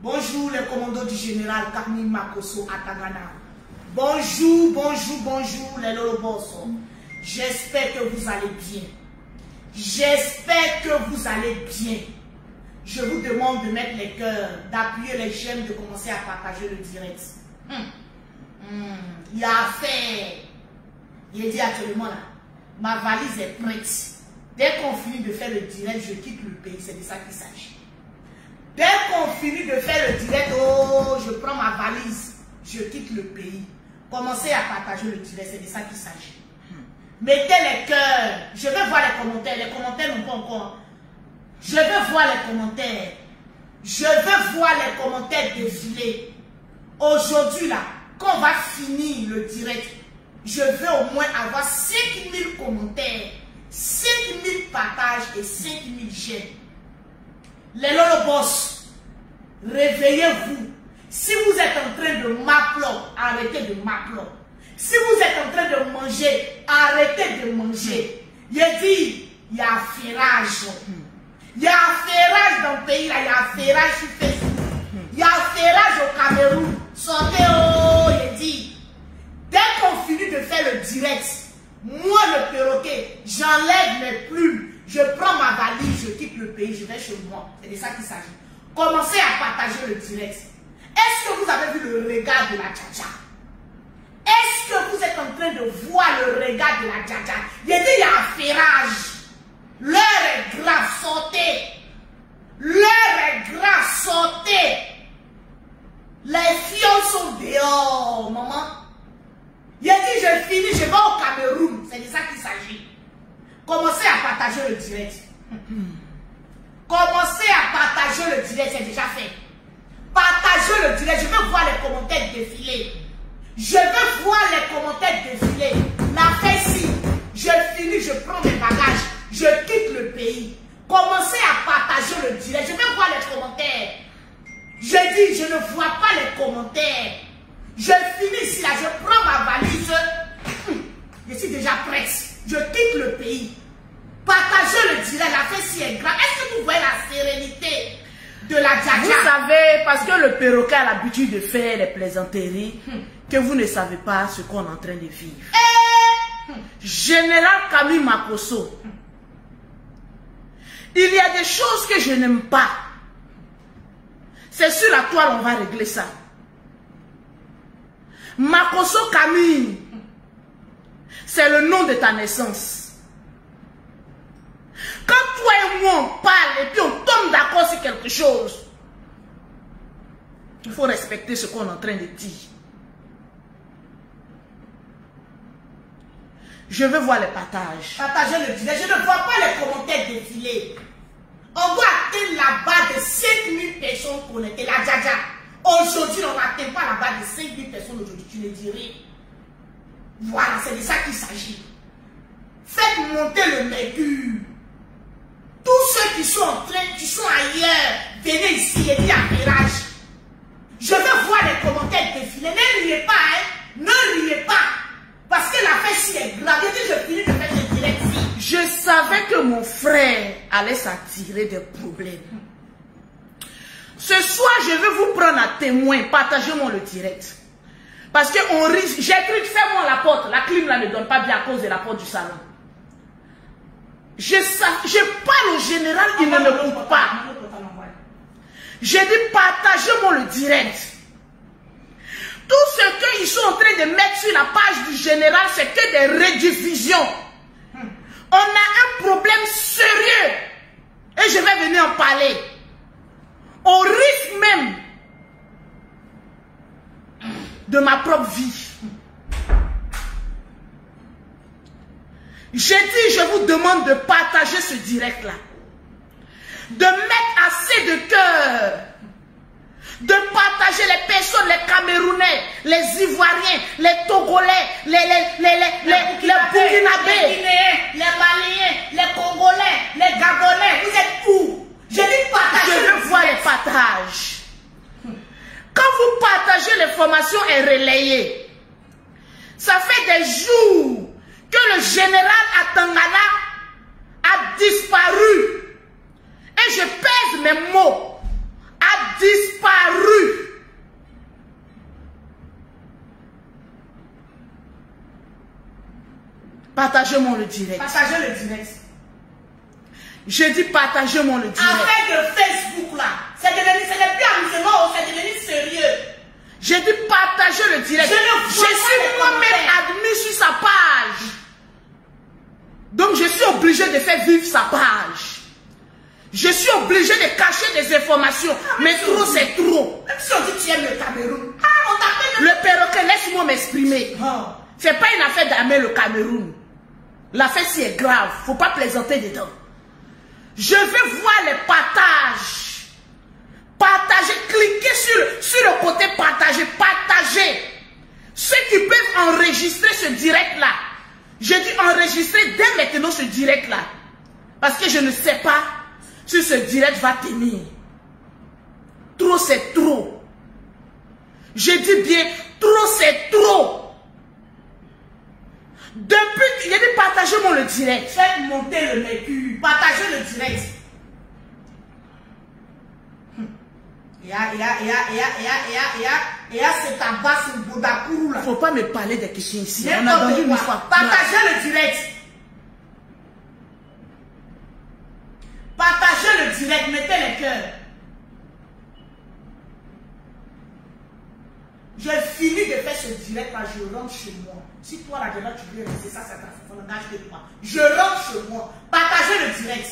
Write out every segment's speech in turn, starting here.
Bonjour les commandos du général Kami Makosso Atagana. Bonjour, bonjour, bonjour les Lolobos. J'espère que vous allez bien. J'espère que vous allez bien. Je vous demande de mettre les cœurs, d'appuyer les j'aime, de commencer à partager le direct. Il y a affaire. Il dit actuellement là, ma valise est prête. Dès qu'on finit de faire le direct, je quitte le pays. C'est de ça qu'il s'agit. Dès qu'on finit de faire le direct, oh, je prends ma valise, je quitte le pays. Commencez à partager le direct, c'est de ça qu'il s'agit. Mettez les cœurs, je veux voir les commentaires n'ont pas encore. Je veux voir les commentaires. Je veux voir les commentaires défiler. Aujourd'hui là, quand on va finir le direct, je veux au moins avoir 5000 commentaires, 5000 partages et 5000 j'aime. Les Lolobos, réveillez-vous. Si vous êtes en train de m'applaudir, arrêtez de m'applaudir. Si vous êtes en train de manger, arrêtez de manger. Il dit, il y a affairage. Il y a affairage dans le pays là, il y a affairage sur Facebook. Il y a affairage au Cameroun. Sortez, oh, il dit. Dès qu'on finit de faire le direct, moi le perroquet, j'enlève mes plumes. Je prends ma valise, je quitte le pays, je vais chez moi. C'est de ça qu'il s'agit. Commencez à partager le direct. Est-ce que vous avez vu le regard de la Dja-Dja? Est-ce que vous êtes en train de voir le regard de la Dja-Dja? Il dit, il y a affairage. L'heure est grave, sortez. L'heure est grave, sortez. Les filles sont dehors, maman. Il dit, je finis, je vais au Cameroun. C'est de ça qu'il s'agit. Commencez à partager le direct. Commencez à partager le direct, c'est déjà fait. Partagez le direct, je veux voir les commentaires défiler. Je veux voir les commentaires défiler. La fait-ci, je finis, je prends mes bagages, je quitte le pays. Commencez à partager le direct, je veux voir les commentaires. Je dis, je ne vois pas les commentaires. Je finis ici, là, je prends ma valise. Je suis déjà prête. Je quitte le pays. Partagez le direct, la fête est grave. Est-ce que vous voyez la sérénité de la Dja-Dja? Vous savez, parce que le perroquet a l'habitude de faire les plaisanteries, que vous ne savez pas ce qu'on est en train de vivre. Général Kami Makosso, il y a des choses que je n'aime pas. C'est sur la toile, on va régler ça. Makosso Kami, c'est le nom de ta naissance. Quand toi et moi on parle et puis on tombe d'accord sur quelque chose, il faut respecter ce qu'on est en train de dire. Je veux voir les partages. Partagez le direct. Je ne vois pas les commentaires défiler. On doit atteindre la barre de 5000 personnes connectées. La Dja-Dja. Aujourd'hui, on n'atteint pas la barre de 5000 personnes aujourd'hui. Tu ne dis rien. Voilà, c'est de ça qu'il s'agit. Faites monter le mercure. Tous ceux qui sont en train, qui sont ailleurs, venez ici et dites affairage. Je veux voir les commentaires défiler. Ne riez pas, hein. Ne riez pas. Parce que la fête si est grave. Je finis de faire le direct ici. Je savais que mon frère allait s'attirer des problèmes. Ce soir, je vais vous prendre à témoin. Partagez-moi le direct. Parce qu'on risque. J'ai cru, fais-moi la porte. La clim là ne donne pas bien à cause de la porte du salon. Je parle au général, il ne m'écoute pas. J'ai dit partagez-moi le direct. Tout ce qu'ils sont en train de mettre sur la page du général, c'est que des rediffusions. On a un problème sérieux. Et je vais venir en parler. On risque même de ma propre vie. J'ai dit, je vous demande de partager ce direct-là. De mettre assez de cœur. De partager les personnes, les Camerounais, les Ivoiriens, les Togolais, les Burkinabés, les Guinéens, les Maliens, les Congolais, les Gabonais. Vous êtes où? Je dis partager. Je veux voir les partages. Quand vous partagez l'information est relayée, ça fait des jours que le général Atangana a disparu. Et je pèse mes mots. A disparu. Partagez-moi le direct. Partagez le direct. Je dis partagez-moi le direct. Avec le Facebook là, c'est plus amusement, c'est devenu sérieux. J'ai dit partager le direct. Je suis moi-même admis sur sa page. Donc je suis obligé de faire vivre sa page. Je suis obligé de cacher des informations. Mais trop c'est trop. Même si on dit que tu aimes le Cameroun. On t'appelle le perroquet, laisse-moi m'exprimer. C'est pas une affaire d'aimer le Cameroun. L'affaire si est grave. Faut pas plaisanter dedans. Je vais voir les partages. Partager, cliquez sur le côté partager, partager. Ceux qui peuvent enregistrer ce direct-là. J'ai dit enregistrer dès maintenant ce direct-là. Parce que je ne sais pas si ce direct va tenir. Trop c'est trop. Je dis bien, trop c'est trop. Depuis qu'il y a dit partagez-moi le direct. Faites monter le mercure. Partagez le direct. Il y a cet abbas Boudakourou là. Faut pas me parler des questions ici. On a vendu une fois. Partagez le direct. Partagez le direct. Mettez les cœurs. J'ai fini de faire ce direct là. Je rentre chez moi. Si toi là dedans tu veux rester, ça c'est ta langage de toi. Je rentre chez moi. Partagez le direct.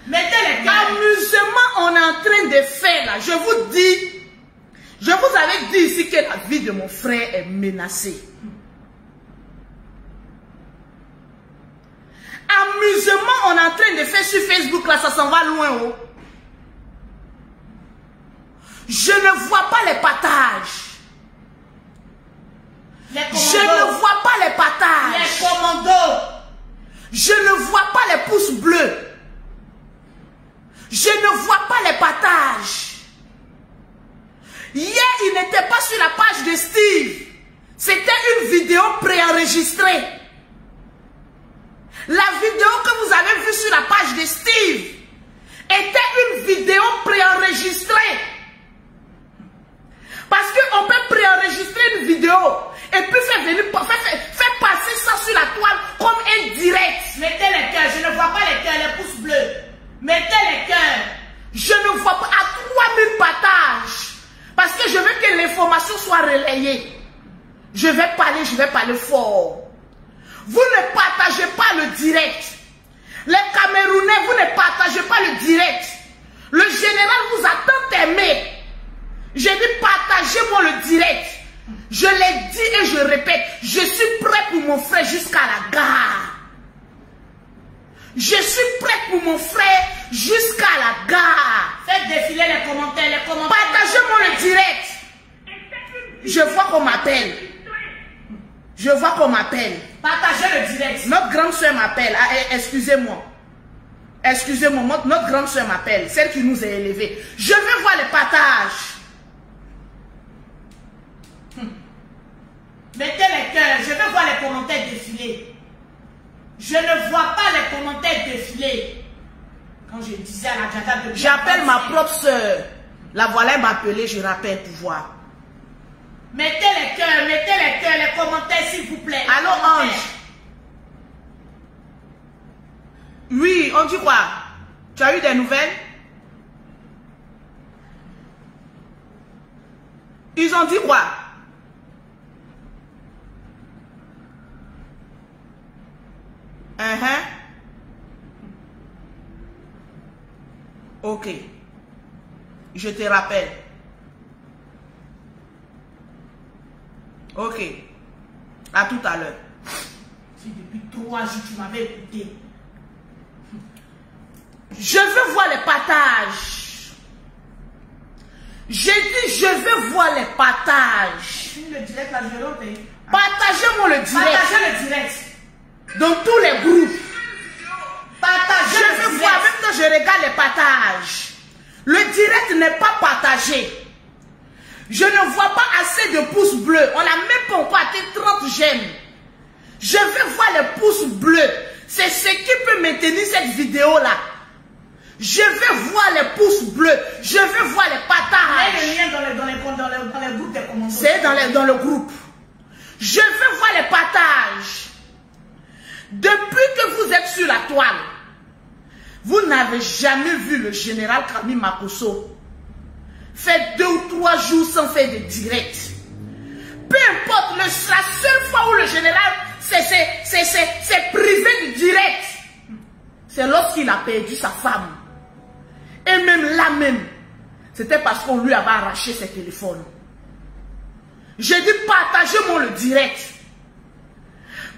Mettez les cœurs. Amusement on est en train de faire là. Je vous dis. Je vous avais dit ici que la vie de mon frère est menacée. Amusement, on est en train de faire sur Facebook, là, ça s'en va loin. Oh. Je ne vois pas les partages. Je ne vois pas les partages. Les commandos. Je ne vois pas les pouces bleus. Je ne vois pas les partages. Hier, il n'était pas sur la page de Steve. C'était une vidéo préenregistrée. La vidéo que vous avez vue sur la page de Steve était une vidéo préenregistrée. Parce qu'on peut préenregistrer une vidéo et puis faire passer ça sur la toile comme un direct. Mettez les cœurs, je ne vois pas les cœurs, les pouces bleus. Mettez les cœurs. Je ne vois pas à 3000 partages. Parce que je veux que l'information soit relayée. Je vais parler fort. Vous ne partagez pas le direct. Les Camerounais, vous ne partagez pas le direct. Le général vous a tant aimé. J'ai dit partagez-moi le direct. Je l'ai dit et je répète, je suis prêt pour mon frère jusqu'à la gare. Je suis prêt pour mon frère jusqu'à la gare. Faites défiler les commentaires, Partagez-moi le direct. Je vois qu'on m'appelle. Je vois qu'on m'appelle. Partagez le direct. Notre grande soeur m'appelle. Ah, excusez-moi. Excusez-moi, notre grande soeur m'appelle. Celle qui nous a élevés. Je veux voir les partages. Mettez les cœurs. Je veux voir les commentaires défiler. Je ne vois pas les commentaires défiler. Quand je disais à la Djada de... J'appelle ma propre soeur. La voilà m'appeler, je rappelle pour voir. Mettez les cœurs, les commentaires s'il vous plaît. Allô Ange. Oui, on dit quoi? Tu as eu des nouvelles? Ils ont dit quoi? Ok. Je te rappelle. Ok. À tout à l'heure. Si depuis 3 jours, tu m'avais écouté. Je veux voir les partages. J'ai dit, je veux voir les partages. Le direct, là, je vais l'autre. Partagez-moi le direct. Partagez le direct. Dans tous les groupes. Partagez Je le veux direct. voir, même quand je regarde les partages. Le direct n'est pas partagé. Je ne vois pas assez de pouces bleus. On n'a même pas encore atteint 30 j'aime. Je veux voir les pouces bleus. C'est ce qui peut maintenir cette vidéo-là. Je veux voir les pouces bleus. Je veux voir les partages. Mets le lien dans les groupes des commentaires. C'est dans le groupe. Je veux voir les partages. Depuis que vous êtes sur la toile, vous n'avez jamais vu le général Kami Makosso faire 2 ou 3 jours sans faire de direct. Peu importe, la seule fois où le général s'est privé du direct, c'est lorsqu'il a perdu sa femme. Et même là même, c'était parce qu'on lui avait arraché ses téléphones. J'ai dit partagez-moi le direct.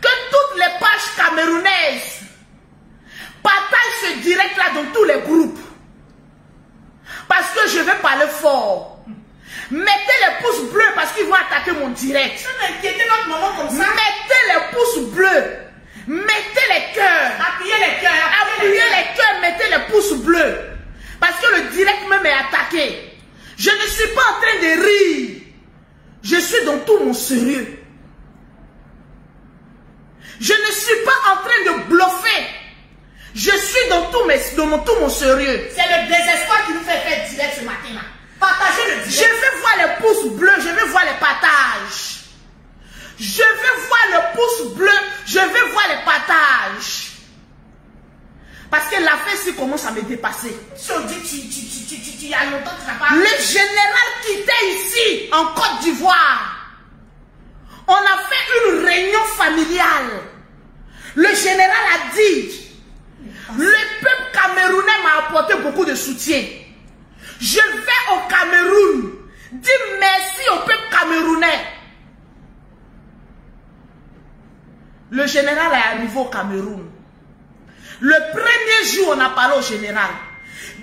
Que toutes les pages camerounaises partagent ce direct-là dans tous les groupes. Parce que je vais parler fort. Mettez les pouces bleus parce qu'ils vont attaquer mon direct. Ça m'inquiétait notre maman comme ça. Mettez les pouces bleus. Mettez les cœurs. Appuyez les cœurs. Appuyez les cœurs, mettez les pouces bleus. Parce que le direct même est attaqué. Je ne suis pas en train de rire. Je suis dans tout mon sérieux. Je ne suis pas en train de bluffer. Je suis dans tout mon sérieux. C'est le désespoir qui nous fait faire direct ce matin-là. Partagez le direct. Je veux voir les pouces bleus, je veux voir les partages. Je veux voir le pouce bleu, je veux voir les partages. Parce que l'affaire-ci commence à me dépasser. Si on dit il y a longtemps que tu n'as pas... Le général qui était ici, en Côte d'Ivoire, on a fait une réunion familiale. Le général a dit, le peuple camerounais m'a apporté beaucoup de soutien. Je vais au Cameroun, dire merci au peuple camerounais. Le général est arrivé au Cameroun. Le premier jour, on a parlé au général.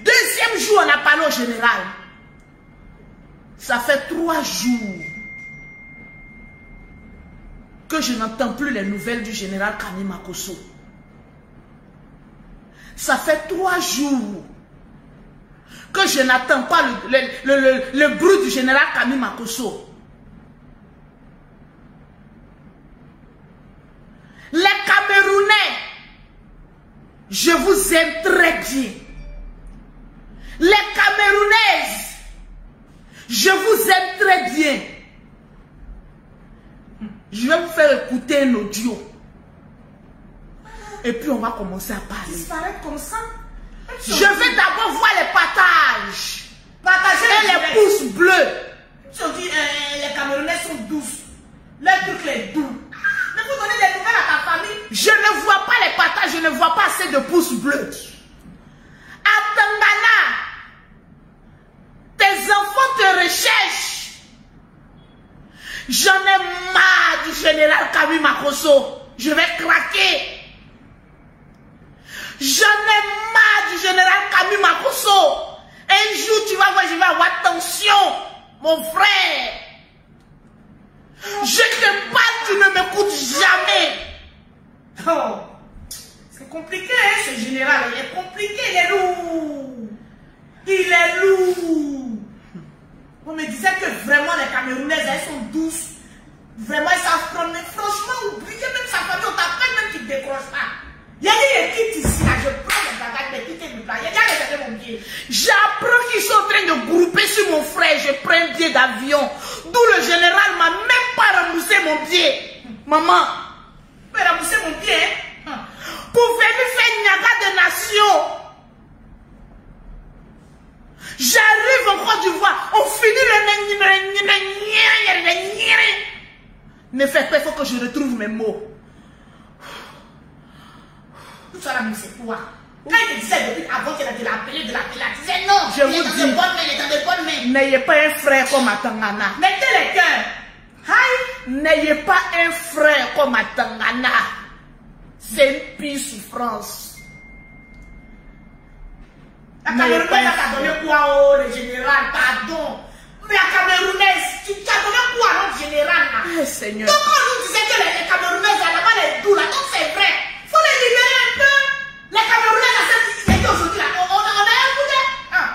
Deuxième jour, on a parlé au général. Ça fait 3 jours que je n'entends plus les nouvelles du général Kami Makosso. Ça fait 3 jours que je n'attends pas le bruit du général Kami Makosso. Les Camerounais, je vous aime très bien. Les Camerounaises, je vous aime très bien. Je vais vous faire écouter un audio. Et puis on va commencer à parler. Disparaître comme ça. Je vais d'abord voir les partages. Partagez et les pouces bleus. Si on dit les Camerounais sont douces, leur truc est doux. Mais vous donnez des nouvelles à ta famille. Je ne vois pas les partages, je ne vois pas assez de pouces bleus. À Tangana, tes enfants te recherchent. J'en ai marre du général Kami Makosso. Je vais craquer. J'en ai marre du général Kami Makosso. Un jour, tu vas voir, je vais avoir tension, mon frère. Je te parle, tu ne m'écoutes jamais. Oh, c'est compliqué, hein, ce général. Il est compliqué, il est lourd. Il est lourd. On me disait que vraiment les Camerounaises, elles sont douces. Vraiment, elles savent prendre. Mais franchement, oubliez même sa famille, on t'appelle même qu'ils ne décrochent pas. Il y a des équipes ici, là, je prends les bagages, mais quitter le plat. Il y a déjà réservé mon pied. J'apprends qu'ils sont en train de grouper sur mon frère. Je prends un billet d'avion. D'où le général m'a même pas remboursé mon billet. Maman, tu peux rembourser mon pied, hein? Pour venir faire Niaga de nation. J'arrive en Côte d'Ivoire. On finit le... Ne faites pas, il faut que je retrouve mes mots. Tout ça là, mais c'est toi. Quand il te disait depuis avant qu'il a de l'appeler, tu disais non. Je vous dis, n'ayez pas un frère comme à Tangana. Mettez les cœurs. N'ayez pas un frère comme à Tangana. C'est une pire souffrance. La Camerounaise t'a donné quoi, oh, le général? Pardon. Mais la Camerounaise, tu t'as donné quoi à notre général là? Seigneur. Donc on nous disait que les Camerounaises là-bas, les doux là, donc c'est vrai. Il faut les libérer un peu. Les Camerounaises là, c'est aujourd'hui là. On a écouté.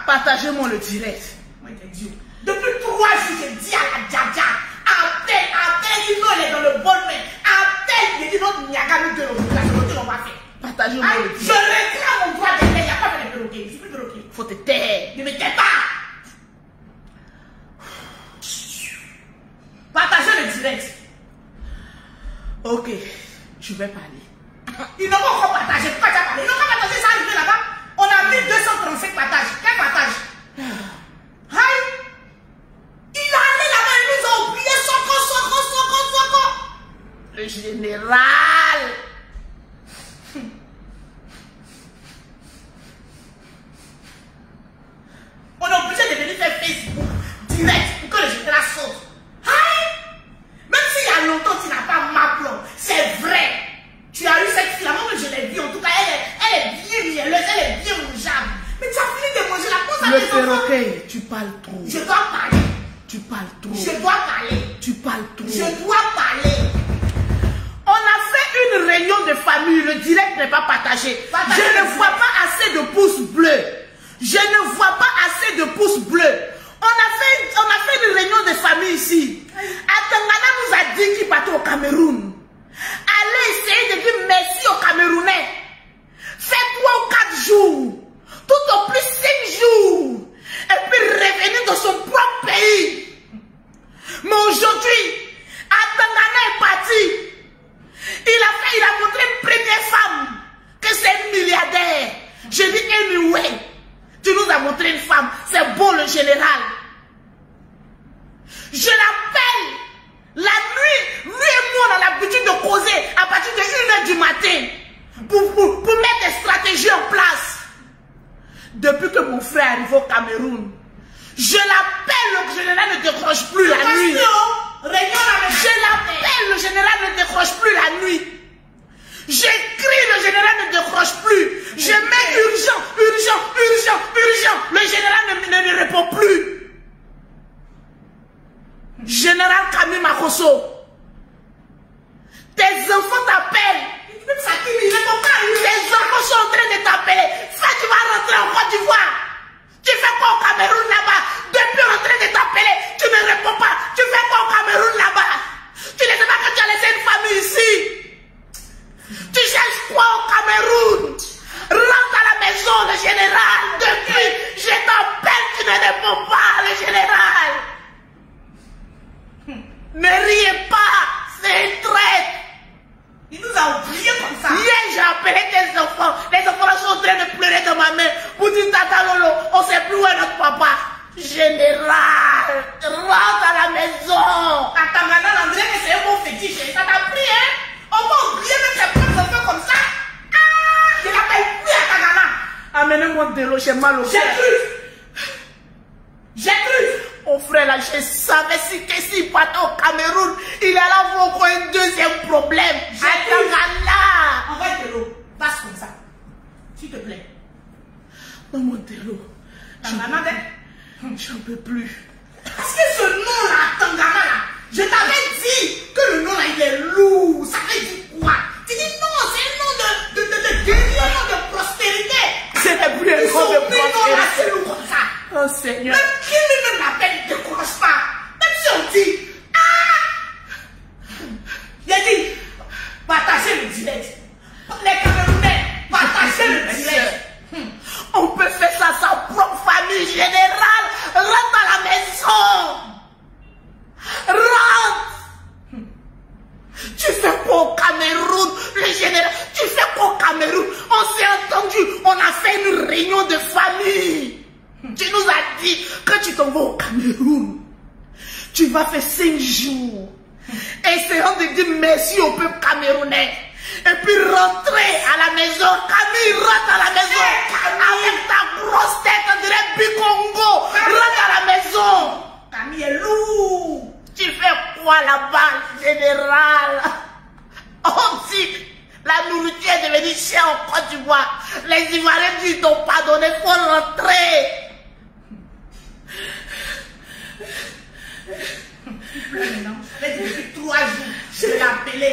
Partagez-moi le direct. Moi, je dis, depuis 3 jours, je dis à la Djadja, à tel, il est dans le bon main. À tel, il dit non, il n'y a qu'à nous deux, on va faire. Partagez-moi le direct. Je réclame mon droit de il n'y a pas de perroquet. Je suis plus perroquet. Faut te taire. Ne me tais pas. Partagez le direct. Ok, je vais parler. Ils n'ont pas encore partagé. Pourquoi tu as parlé? Ils n'ont pas partagé ça arrivé là-bas. On a mis 235 partages. Quel partage? Il est allé là-bas, ils nous ont oublié. Soko. Le général. On est obligé de venir faire Facebook direct pour que le général saute. Même s'il y a longtemps tu n'as pas ma plan, c'est vrai. Tu as eu cette fille là, moi je l'ai vue, en tout cas elle est bien mielleuse, elle est bien mangeable. Mais tu as fini de manger la pose à Le tes enfants. perroquet, tu parles trop. Je dois parler. Tu parles trop. Je dois parler. Tu parles trop. Je dois parler. On a fait une réunion de famille, le direct n'est pas partagé. Je ne vois pas assez de pouces bleus. Je ne vois pas assez de pouces bleus. On a fait une réunion de famille ici. Atangana nous a dit qu'il partait au Cameroun. Allez essayer de dire merci aux Camerounais. Fais 3 ou 4 jours. Tout au plus 5 jours. Et puis revenir dans son propre pays. Mais aujourd'hui, Atangana est parti. Il a montré une première femme que c'est une milliardaire. Je dis anyway. Tu nous as montré une femme. C'est bon le général. Je l'appelle. La nuit, lui et moi on a l'habitude de causer à partir de 1h du matin. Pour mettre des stratégies en place. Depuis que mon frère arrive au Cameroun, je l'appelle, le général ne décroche plus la nuit. Je l'appelle, le général ne décroche plus la nuit. J'écris, le général ne décroche plus. Je mets urgent. Le général ne répond plus. Général Camille Makosso, tes enfants t'appellent. Tes enfants sont en train de t'appeler. Ça, tu vas rentrer en Côte d'Ivoire. Tu fais quoi au Cameroun là-bas? Depuis on est en train de t'appeler, tu ne réponds pas. Tu fais quoi au Cameroun là-bas? Tu ne sais pas que tu as laissé une famille ici. Tu cherches quoi au Cameroun? Rentre à la maison, le général. Depuis, je t'appelle, tu ne réponds pas, le général. Ne riez pas, c'est une traite. Il nous a oubliés comme ça. Hier, j'ai appelé tes enfants. Les enfants sont en train de pleurer dans ma main. Pour dire, Tata Lolo, on ne sait plus où est notre papa. Général, rentre à la maison. À Tangana, on dirait que c'est un bon fétiche. Ça t'a pris, hein? On va oublier même tes propres enfants comme ça. Je l'appelle plus à Tangana. Amenez-moi de l'eau, j'ai mal au cœur. J'ai cru. Mon frère là, je savais que s'il partait au Cameroun, il allait avoir encore un deuxième problème. À Tangana. Envoie de l'eau. Passe comme ça. S'il te plaît. Maman de l'eau. Tangana, j'en peux plus. Parce que ce nom-là, Tangana, là, je t'avais dit que le nom-là, il est lourd. Ça veut dire quoi? Tu dis non, c'est un nom de guérison, de prospérité. C'est le plus Ils grand sont de mis non là, c'est prospérité. lourd comme ça. Oh Seigneur. Même qui lui-même l'appelle, il ne décourage pas. Même si on dit, il a dit, partagez le direct. Les Camerounais, partagez le direct. On peut faire ça à sa propre famille générale. Rentre à la maison. Rentre. Tu fais quoi au Cameroun, le général? Tu fais quoi au Cameroun? On s'est entendu. On a fait une réunion de famille. Tu nous as dit que tu t'en vas au Cameroun. Tu vas faire 5 jours. Essayons de dire merci au peuple camerounais. Et puis rentrer à la maison. Camille, rentre à la maison. Avec ta grosse tête, on dirait Bikongo. Rentre à la maison. Camille est lourd. Tu fais quoi là-bas, général? On dit la nourriture est devenue chère en Côte d'Ivoire. Les Ivoiriens disent ils n'ont pas donné, il faut rentrer. Mais depuis 3 jours, je l'ai appelé.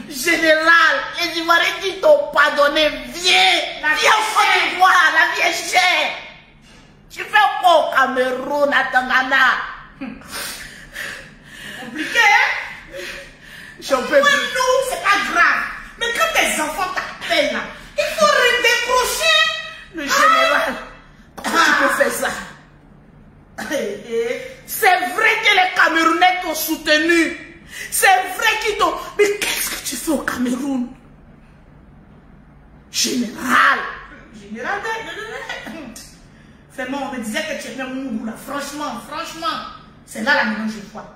Général, les Ivoiriens disent ils n'ont pas donné. Viens en Côte d'Ivoire, la vie est chère. Tu fais quoi au Cameroun, à Tangana? Compliqué, hein? J'en peux plus. Nous, c'est pas grave. Mais quand tes enfants t'appellent là, il faut redécrocher. Le général, comment tu peux faire ça? C'est vrai que les Camerounais t'ont soutenu. C'est vrai qu'ils t'ont... Mais qu'est-ce que tu fais au Cameroun? Général. Général, vraiment, on me disait que tu aimais mon goût là. Franchement, c'est là la maintenant je vois.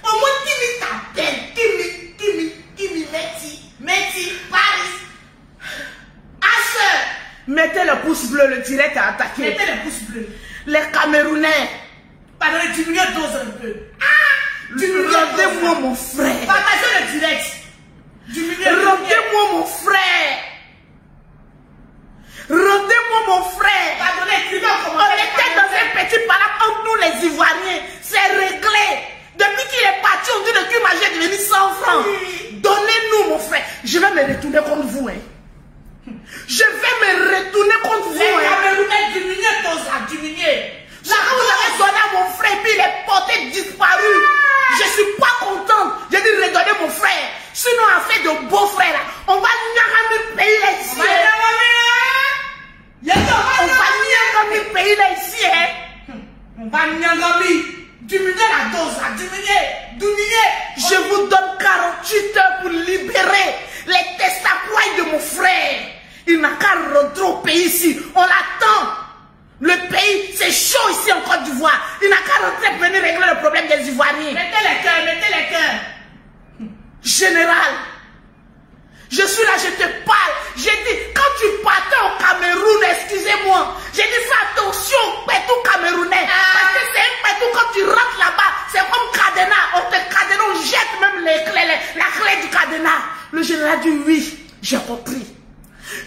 Au moins, Kimi t'appelle. Kimi, Meti, Paris. Asher. Mettez le pouce bleu, le direct à attaquer. Mettez le pouce bleu. Les Camerounais. Pardon, diminuez dose un peu. Rendez-moi mon frère. Partagez le direct. Rendez-moi mon frère. Rendez-moi mon frère. Pardonnez, écrivez en On commentaire. était dans un petit palace entre nous les Ivoiriens. C'est réglé. Depuis qu'il est parti, on dit le cul magique est devenu 100 francs. Oui. Donnez-nous mon frère. Je vais me retourner contre vous. Je vais me retourner contre vous. Les Camerounais, diminuez dose là, diminuez. Là, quand vous avez donné à mon frère, puis il est porté disparu. Je ne suis pas contente. J'ai dit redonner mon frère. Sinon, en fait de beaux frères, là, on va nyagami pays là ici. On va nyagami pays là ici. On va nyagami. Diminuez la dose là, diminuez. Je vous donne 48 heures pour libérer les testacroix de mon frère. Il n'a qu'à rentrer au pays ici. On l'attend. Le pays, c'est chaud ici en Côte d'Ivoire. Il n'a qu'à rentrer pour venir régler le problème des Ivoiriens. Mettez les cœurs. Général, je suis là, je te parle. J'ai dit, quand tu partais au Cameroun, excusez-moi, j'ai dit fais attention au pétou camerounais. Parce que c'est un pétou, quand tu rentres là-bas, c'est comme cadenas. On te cadenas, on jette même la clé du cadenas. Le général dit oui, j'ai compris.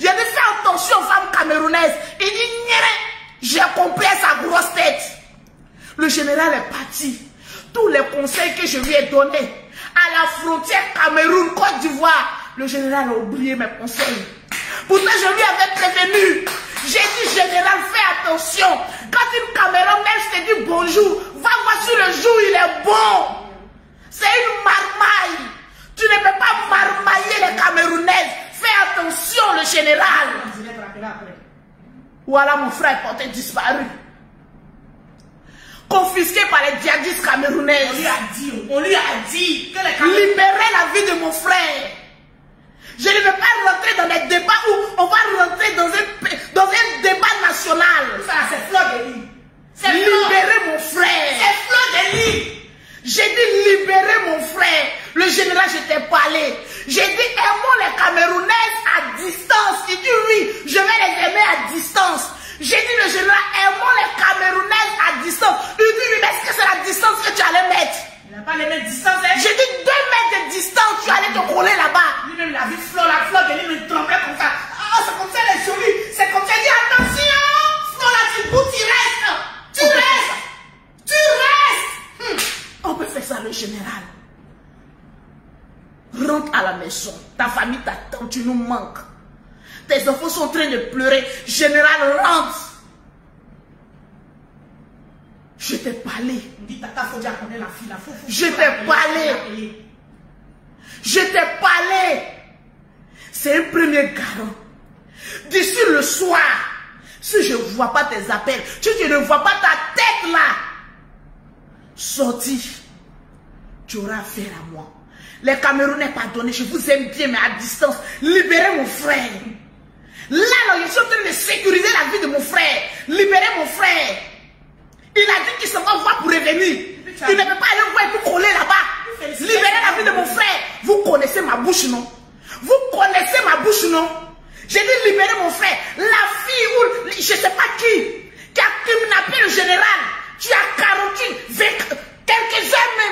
J'ai dit fais attention aux femmes camerounaises. Il dit nyere. J'ai compris sa grosse tête. Le général est parti. Tous les conseils que je lui ai donnés à la frontière Cameroun-Côte d'Ivoire, le général a oublié mes conseils. Pourtant, je lui avais prévenu. J'ai dit, général, fais attention. Quand une Camerounaise te dit bonjour, va voir si le jour il est bon. C'est une marmaille. Tu ne peux pas marmailler les Camerounaises. Fais attention, le général. Voilà, mon frère porté disparu. Confisqué par les djihadistes camerounais. On lui a dit que les Camerounais... Libérer la vie de mon frère. Je ne veux pas rentrer dans des débats où on va rentrer dans un débat national. Ça, c'est fleur de lit. Libérer mon frère. C'est fleur de lit. J'ai dit libérer mon frère. Le général, je t'ai parlé. J'ai dit aimons les Camerounaises à distance. Il dit oui, je vais les aimer à distance. J'ai dit le général, aimons les Camerounaises à distance. Il dit oui, mais est-ce que c'est la distance que tu allais mettre? Il n'a pas les mêmes distances. Hein? J'ai dit 2 mètres de distance, tu allais te coller là-bas. Lui-même, la fleur de lit me tremblait comme ça. Oh, c'est comme ça, elle est jolie. C'est comme ça, il dit attention, fleur là, tu goûtes, tu restes. Tu restes. On peut faire ça, le général. Rentre à la maison. Ta famille t'attend, tu nous manques. Tes enfants sont en train de pleurer. Général, rentre. Je t'ai parlé. On dit, tata, faut dire qu'on est la fille. Je t'ai parlé. Je t'ai parlé. C'est un premier garant. D'ici le soir, si je ne vois pas tes appels, si tu ne vois pas ta tête là, sorti, tu auras affaire à moi. Les Camerounais, pardonnez, je vous aime bien, mais à distance, libérez mon frère. Là, je suis en train de sécuriser la vie de mon frère. Libérez mon frère. Il a dit qu'il se va voir pour revenir. Il ne peut pas aller voir et tout coller là-bas. Libérez la vie de mon frère. Vous connaissez ma bouche, non? Vous connaissez ma bouche, non? J'ai dit libérer mon frère. La fille ou je ne sais pas qui a kidnappé le général. Tu as 48, quelques hommes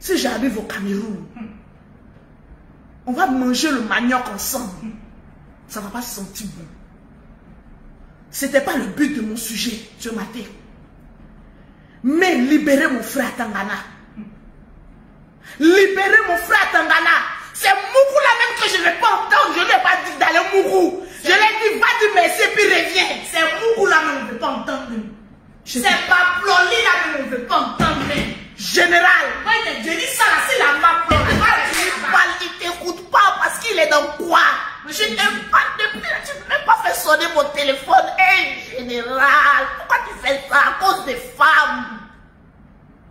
Si j'arrive au Cameroun, on va manger le manioc ensemble. Ça ne va pas se sentir bon. Ce n'était pas le but de mon sujet ce matin. Mais libérer mon frère Tangana. Libérer mon frère Tangana. C'est Mougou là même que je ne vais pas entendre. Je ne l'ai pas dit d'aller Mougou. Je l'ai dit, va dire merci et puis reviens. C'est Mougou là même, on ne veut pas entendre. C'est pas Ploli là même, on ne veut pas entendre. Général. Je dis ça là, c'est la map. Il ne t'écoute pas parce qu'il est dans quoi? Je n'aime pas depuis, tu ne m'as pas fait sonner mon téléphone. Hé, général, pourquoi tu fais ça à cause des femmes?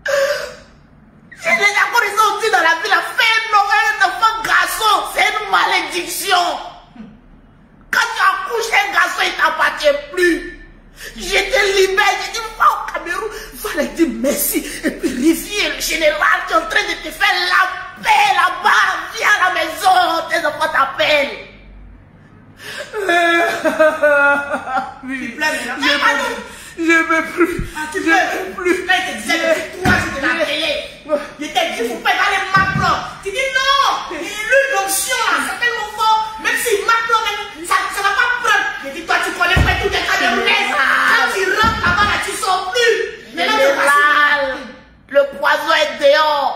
J'ai déjà connu ça aussi dans la ville, un enfant garçon, c'est une malédiction. Quand tu accouches un garçon, il ne t'appartient plus. J'étais libéré, j'ai dit, va au Cameroun, va leur dire merci. Et puis, reviens, le général, tu es en train de te faire la paix là-bas. Viens à la maison, tes enfants t'appellent. Je ne veux plus. Tu ne veux plus. Quand il te disait que toi, tu te l'as payé. Il te dit, il ne faut pas aller Macron. Tu dis non. L'huile d'onction, ça s'appelle mon fort. Même si Macron, ça ne va pas prendre. Je dis, toi, tu connais pas tous les Camerounais. Quand tu rentres là-bas, là, tu ne sors plus. Général, le poison est dehors.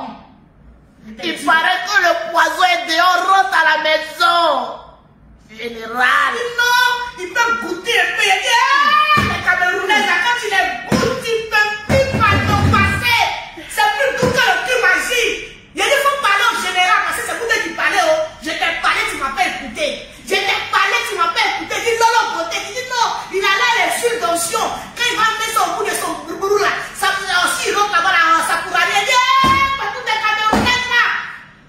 Il paraît que le poison est dehors. Rentre à la maison. Général. Non, il peut goûter un peu. Les Camerounais, quand tu les goûtes, tu ne peux plus pas t'en passer. C'est plus doux que le cul magique. Il faut parler au général parce que c'est pour toi qui parlais. Je t'ai parlé, tu m'as pas écouté. Je t'ai parlé, tu m'as pas écouté. Dis non, l'autre côté. Tu dis non, il a là les huiles d'onction. Quand il va mettre ça au bout de son bourbourou là, ça aussi, il rentre là-bas, là, ça pourra rien dire. Pas tous les Camerounais là.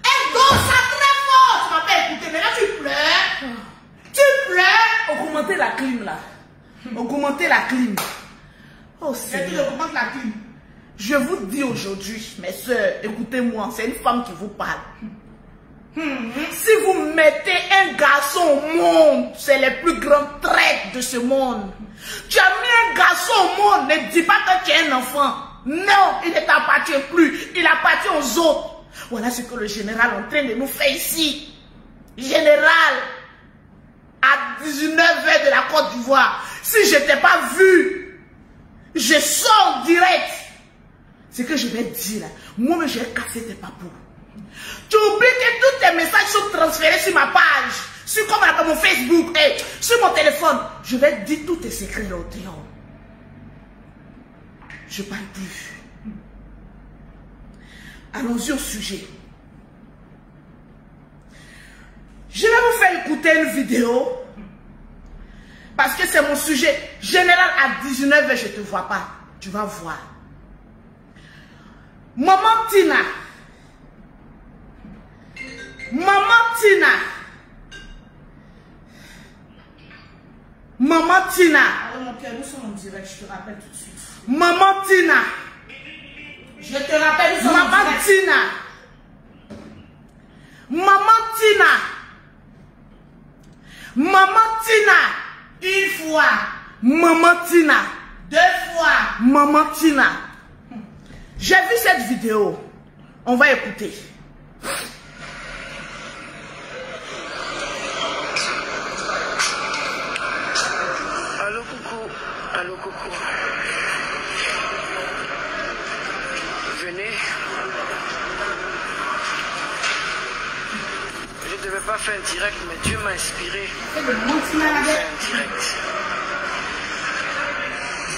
Et donc, ça très fort. Tu m'as pas écouté. Mais là, tu pleures. Tu pleures. Augmentez la clim là. Augmentez la clim. Oh Seigneur. Augmente la clim. Je vous dis aujourd'hui, mes soeurs, écoutez-moi, c'est une femme qui vous parle. Si vous mettez un garçon au monde, c'est les plus grands traîtres de ce monde. Tu as mis un garçon au monde, ne dis pas que tu es un enfant. Non, il ne t'appartient plus, il appartient aux autres. Voilà ce que le général est en train de nous faire ici. Général, à 19h de la Côte d'Ivoire, si je ne t'ai pas vu, je sors direct. Ce que je vais dire là, moi-même je vais casser tes papous. Tu oublies que tous tes messages sont transférés sur ma page, sur comme mon Facebook, et sur mon téléphone. Je vais dire tous tes secrets là au dehors. Je parle plus. Allons-y au sujet. Je vais vous faire écouter une vidéo. Parce que c'est mon sujet. Général, à 19h, je ne te vois pas. Tu vas voir. Maman Tina. Maman Tina. Maman Tina. Alors mon cœur, nous sommes en direct, je te rappelle tout de suite. Maman Tina. Je te rappelle, nous sommes en Maman direct. Tina. Maman Tina. Maman Tina. Une fois. Maman Tina. Deux fois. Maman Tina. J'ai vu cette vidéo. On va écouter. Allô coucou. Allô coucou. Venez. Je ne devais pas faire un direct, mais Dieu m'a inspiré. C'est le monde qui m'a Faire un direct.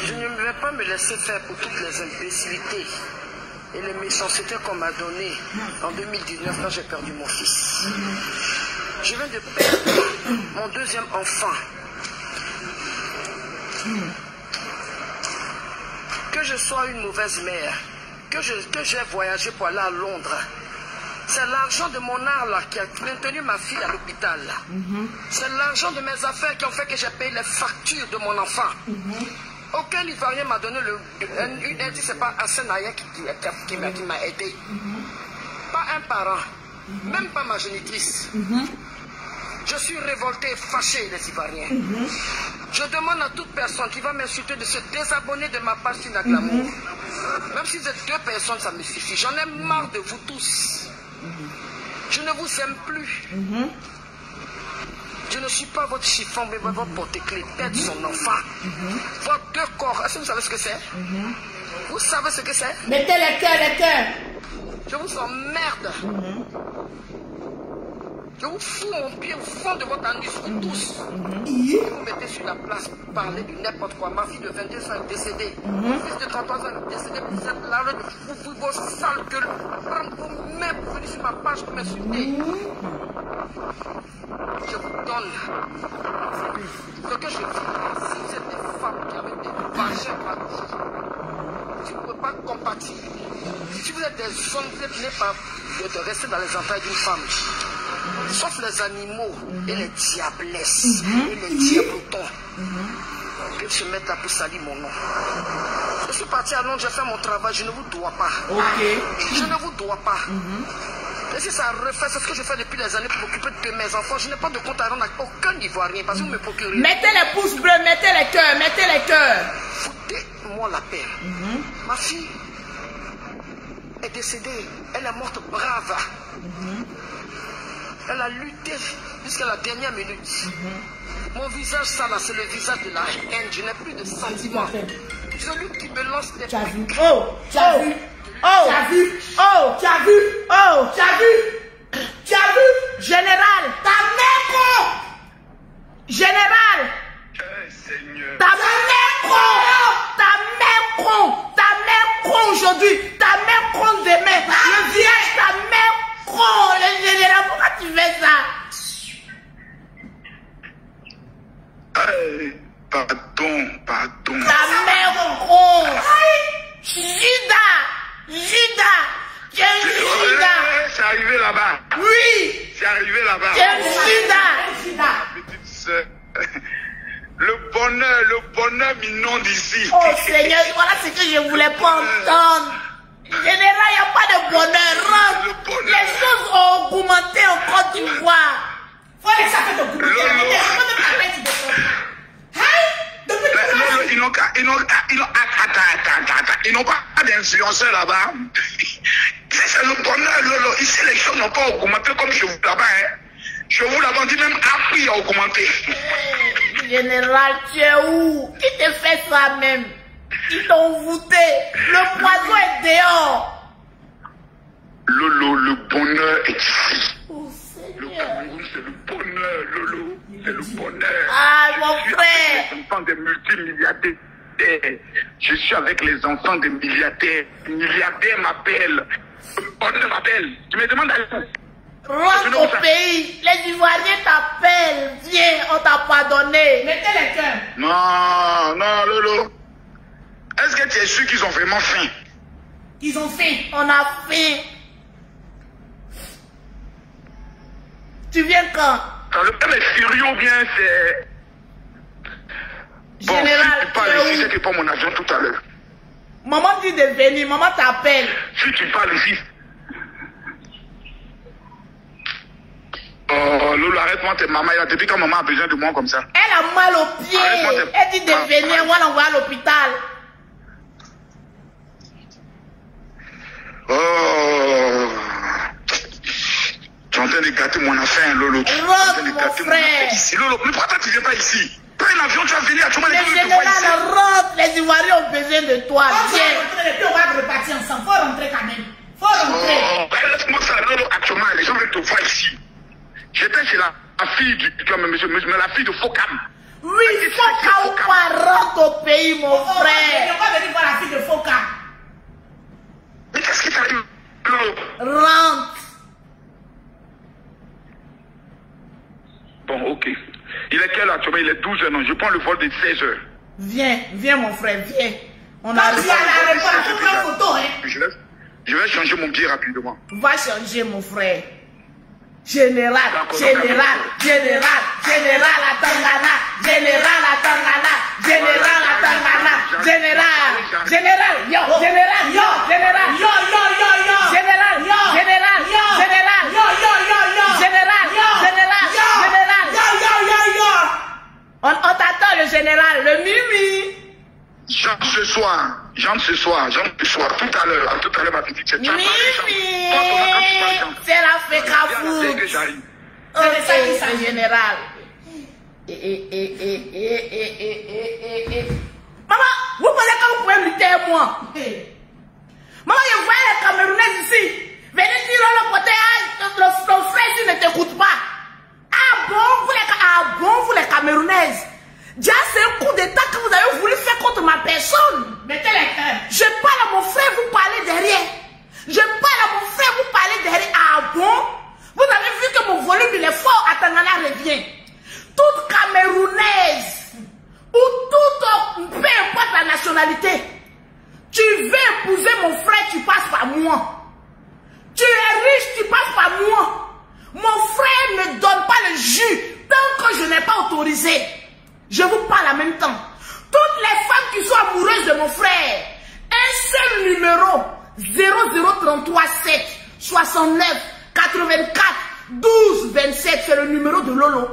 Je ne vais pas me laisser faire pour toutes les imbécilités et les méchancetés qu'on m'a données en 2019 quand j'ai perdu mon fils. Je viens de perdre mon deuxième enfant. Que je sois une mauvaise mère, que j'ai voyagé pour aller à Londres, c'est l'argent de mon art là qui a maintenu ma fille à l'hôpital. C'est l'argent de mes affaires qui ont fait que j'ai payé les factures de mon enfant. Aucun Ivoirien m'a donné une aide, c'est pas Assenaya qui m'a aidé. Pas un parent, même pas ma génitrice. Je suis révolté et fâché, les Ivoiriens. Je demande à toute personne qui va m'insulter de se désabonner de ma page Tina Glamour. Même si vous êtes 2 personnes, ça me suffit. J'en ai marre de vous tous. Je ne vous aime plus. Je ne suis pas votre chiffon, mais votre porte-clés. Perdre son enfant. Vos 2 corps. Est-ce que vous savez ce que c'est? Vous savez ce que c'est? Mettez les cœurs, les cœurs. Je vous emmerde. Je vous fous mon pied au fond de votre anus, vous tous. Vous mettez sur la place pour parler de n'importe quoi. Ma fille de 22 ans est décédée. Mon fils de 33 ans est décédé. Vous êtes là de fou, vos sales gueules. Prendre vos mains pour venir sur ma page pour m'insulter. Je vous donne ce que je dis. Si vous êtes des femmes qui avaient des vagins partis, si vous ne pouvez pas compatir, si vous êtes des hommes, vous êtes nés par de rester dans les entrailles d'une femme. Sauf les animaux et les diablesses et les diablotons qui se mettent là pour salir mon nom. Je suis parti à Londres, j'ai fait mon travail, je ne vous dois pas. Je ne vous dois pas. Et si ça refait, c'est ce que je fais depuis des années pour m'occuper de mes enfants. Je n'ai pas de compte à rendre à aucun Ivoirien parce que vous me procurez. Mettez les pouces bleus, mettez les cœurs, mettez les cœurs. Foutez-moi la paix. Ma fille est décédée, elle est morte brave. Elle a lutté jusqu'à la dernière minute. Mon visage, ça là, c'est le visage de la haine. Je n'ai plus de sentiments. Celui qui me lance des... Tu as vu? Oh, Tu as vu? oh, Tu as vu? oh, Tu as vu? oh, Tu as vu? Tu as vu? général, Ta mère con! général, Seigneur. ta mère con aujourd'hui, ta mère con demain, le village, ta mère con, le général, pourquoi tu fais ça? Pardon. Ta mère con, Judas, tu es Judas, C'est arrivé là-bas. oui, C'est arrivé là-bas. tu es Judas. Petite sœur. Le bonheur m'inonde ici. Oh Seigneur, voilà ce que je voulais pas entendre. Général, il n'y a pas de bonheur. Le bonheur. Les choses ont augmenté en Côte d'Ivoire. Faut aller ça fait ton groupe. Ils n'ont pas d'influenceurs là-bas. C'est le bonheur, Lolo. Ici, les choses n'ont pas augmenté comme chez vous là-bas. Chez vous là-bas, on dit même appris à augmenter. Général, tu es où? Qui te fait ça même? Ils t'ont voûté. Le poison est dehors. Lolo, le bonheur est ici. Oh Le Seigneur. Cameroun, c'est le bonheur, Lolo. C'est le bonheur. Ah, mon Je suis frère. avec les enfants des multimilliardaires. Je suis avec les enfants des milliardaires. Les milliardaires m'appellent. Le bonheur m'appelle. Tu me demandes à où? Rentre au pays. Les Ivoiriens t'appellent. Viens, on t'a pardonné. Mettez les cœurs. Non, Lolo. Est-ce que tu es sûr qu'ils ont vraiment faim? Ils ont faim. On a faim. Tu viens quand? Quand le père est furieux ou bien c'est... Bon, Général, si tu parles tu es ici, où? c'est que pas mon avion tout à l'heure. Maman dit de venir, maman t'appelle. Si tu parles ici... Oh, Lolo, arrête-moi tes mamans. Depuis quand maman a besoin de moi comme ça? Elle a mal au pied. Arrête-moi tes- Elle dit de venir, on va l'envoyer à l'hôpital. Oh... Tu es en train de gâter mon affaire, Lolo. Tu es en train de Rentre, gâter mon mon affaire frère. ici. Lolo, mais pourquoi tu ne viens pas ici? Prends un avion, tu vas venir. Tu vas Le les deux fois ici. général rentre, les Ivoiriens ont besoin de toi. On va Viens. rentrer et puis on va repartir ensemble. Faut rentrer quand même. Faut rentrer. Oh, laisse-moi ça, Lolo. Actuellement, les gens veulent te voir ici. J'étais chez la fille du... Mais la fille de Focam. Oui, il faut qu'on rentre au pays, mon On va frère. venir voir la fille de Foka. Mais qu'est-ce qui t'arrive, Lolo? Rentre. Bon, ok. Il est quelle heure actuellement? Il est 12h, non? Je prends le vol de 16h. Viens, mon frère, viens. On Quand arrive. tu as la réponse, faut prendre photo, hein. Je vais changer mon billet rapidement. Va changer, mon frère. Général à Tangana. On t'attend, le général, le Mimi. J'entre ce soir, tout à l'heure, ma petite. Mimi, c'est la fécafou. C'est ça qui c'est général. Maman, vous pensez que vous pouvez lutter avec moi? Maman, je vois les Camerounais ici. Venez dire le côté, ton frère ici ne t'écoute pas. Ah bon, vous les Camerounaises. Déjà, c'est un coup d'état que vous avez voulu faire contre ma personne. Mettez les cœurs. Je parle à mon frère, vous parlez derrière. Je parle à mon frère, vous parlez derrière. Ah bon? Vous avez vu que mon volume il est fort. Atangana revient. Toute Camerounaise ou toute, peu importe la nationalité, tu veux épouser mon frère, tu passes par moi. Tu es riche, tu passes par moi. Mon frère ne donne pas le jus tant que je n'ai pas autorisé. Je vous parle en même temps. Toutes les femmes qui sont amoureuses de mon frère, un seul numéro 0033 7 69 84 12 27, c'est le numéro de Lolo.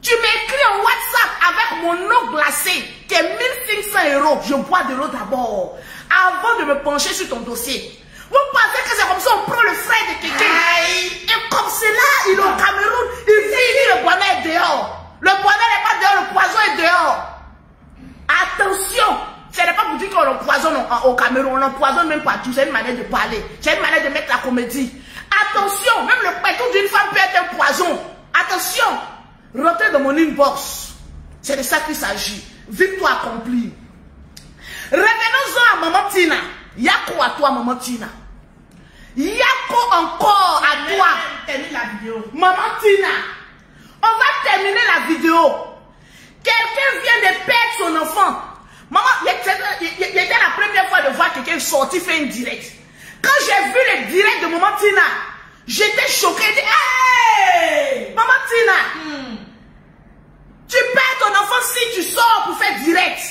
Tu m'écris en WhatsApp avec mon eau glacée qui est 1500 €. Je bois de l'eau d'abord avant de me pencher sur ton dossier. Vous pensez que c'est comme ça on prend le frère de quelqu'un? Et comme cela, il est au Cameroun, il dit le bonheur est dehors. Le bonheur n'est pas dehors, le poison est dehors. Attention, ce n'est pas pour dire qu'on empoisonne au Cameroun, on empoisonne même partout. C'est une manière de parler, c'est une manière de mettre la comédie. Attention, même le pétou d'une femme peut être un poison. Attention, rentrez dans mon inbox. C'est de ça qu'il s'agit. Victoire accomplie. Revenons-en à Maman Tina. Yako à toi, Maman Tina. Yako encore à toi. Termine la vidéo. Maman Tina. On va terminer la vidéo. Quelqu'un vient de perdre son enfant. Maman, c'était la première fois de voir quelqu'un sortir faire une direct. Quand j'ai vu le direct de Maman Tina, j'étais choquée. Hey! Maman Tina, tu perds ton enfant si tu sors pour faire direct.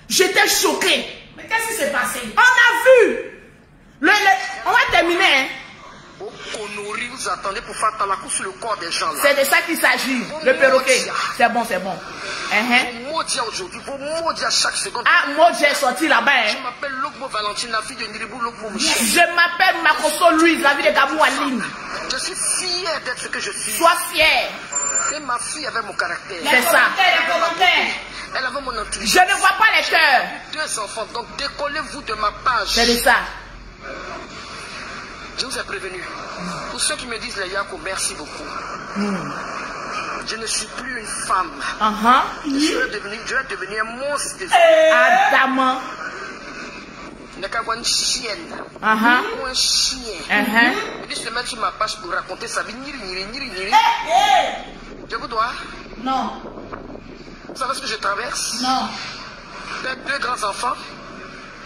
J'étais choquée. Mais qu'est-ce qui s'est passé? On a vu. On va terminer. Hein. Vous attendez pour faire la course sur le corps des gens là. C'est de ça qu'il s'agit. Le perroquet. C'est bon, c'est bon. Vos mots dire aujourd'hui, vos mots dire chaque seconde. Ah, moi j'ai sorti là-bas. Je m'appelle Logbo Valentine, la fille de Niribou Logbo Michel. Je m'appelle Makoso Louise, la vie de Gabou Aline. Je suis fier d'être ce que je suis. Sois fier. Et ma fille avait mon caractère. C'est ça. Elle avait mon intuition. Je ne vois pas les cœurs. 2 enfants, donc décollez-vous de ma page. C'est de ça. Je vous ai prévenu. Pour ceux qui me disent les Yako, merci beaucoup. Je ne suis plus une femme. Je vais devenir un monstre. Adamant. Je n'ai qu'à voir une chienne. Ou un chien. Il dit se mettre sur ma page pour raconter sa vie. Je vous dois. Non. Vous savez ce que je traverse? Non. D'être 2 grands enfants.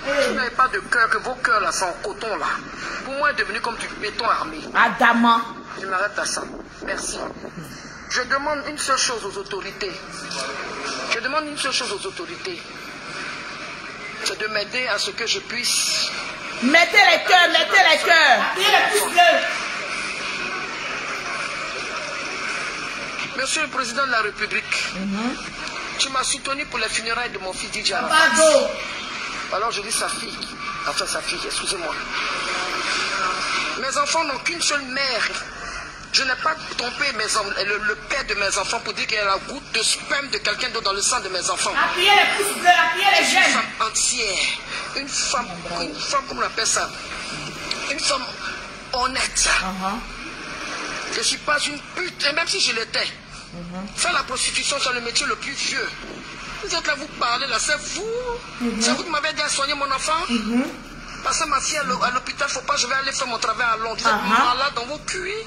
Vous n'avez pas de cœur, que vos cœurs là sont en coton là. Pour moi, est devenu comme du béton armé. Adamant. Je m'arrête à ça. Merci. Je demande une seule chose aux autorités. C'est de m'aider à ce que je puisse. Mettez les cœurs, mettez les cœurs. Appuyez le pouce bleu. Monsieur le Président de la République, tu m'as soutenu pour les funérailles de mon fils Didier. Pardon. Alors je dis sa fille, excusez-moi. Mes enfants n'ont qu'une seule mère. Je n'ai pas trompé le père de mes enfants pour dire qu'il y a la goutte de sperme de quelqu'un d'autre dans le sang de mes enfants. Appuyez les pouces bleus, appuyez les jeunes. Une femme entière, une femme, comment on appelle ça? Une femme honnête. Je ne suis pas une pute, et même si je l'étais, faire la prostitution, c'est le métier le plus vieux. Vous êtes là, vous parlez là, c'est vous. C'est vous qui m'avez dit à soigner mon enfant. Parce que ma fille à l'hôpital, faut pas, je vais aller faire mon travail à Londres. Vous êtes malade dans vos cuits.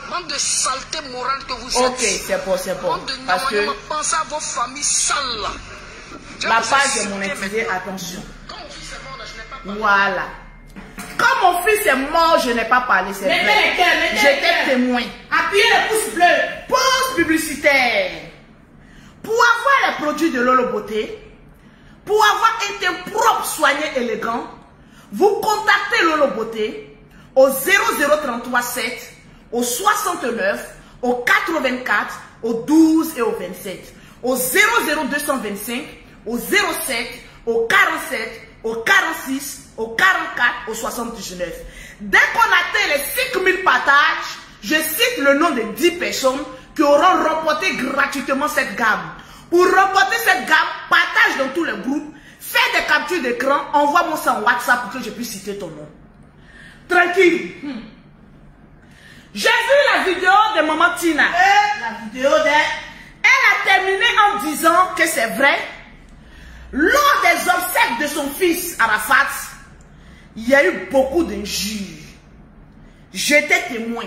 Bande de saleté morale que vous êtes. Ok, c'est bon. Parce que pensez à vos familles sales là. ma page est monétisée, attention. Voilà. Quand mon fils est mort, je n'ai pas parlé, c'est vrai. J'étais témoin. Appuyez le pouce bleu. Pause publicitaire. Pour avoir les produits de Lolo Beauté, pour avoir un teint propre, soigné, élégant, vous contactez Lolo Beauté au 0033 7, au 69, au 84, au 12 et au 27. au 00225, au 07, au 47, au 46, au 44, au 79. Dès qu'on atteint les 5000 partages, je cite le nom de 10 personnes qui auront remporté gratuitement cette gamme. Pour remporter cette gamme, partage dans tous les groupes, fais des captures d'écran, envoie-moi ça en WhatsApp pour que je puisse citer ton nom. Tranquille. J'ai vu la vidéo de maman Tina. La vidéo de... Elle a terminé en disant que c'est vrai. Lors des obsèques de son fils Arafat, il y a eu beaucoup d'injures. J'étais témoin.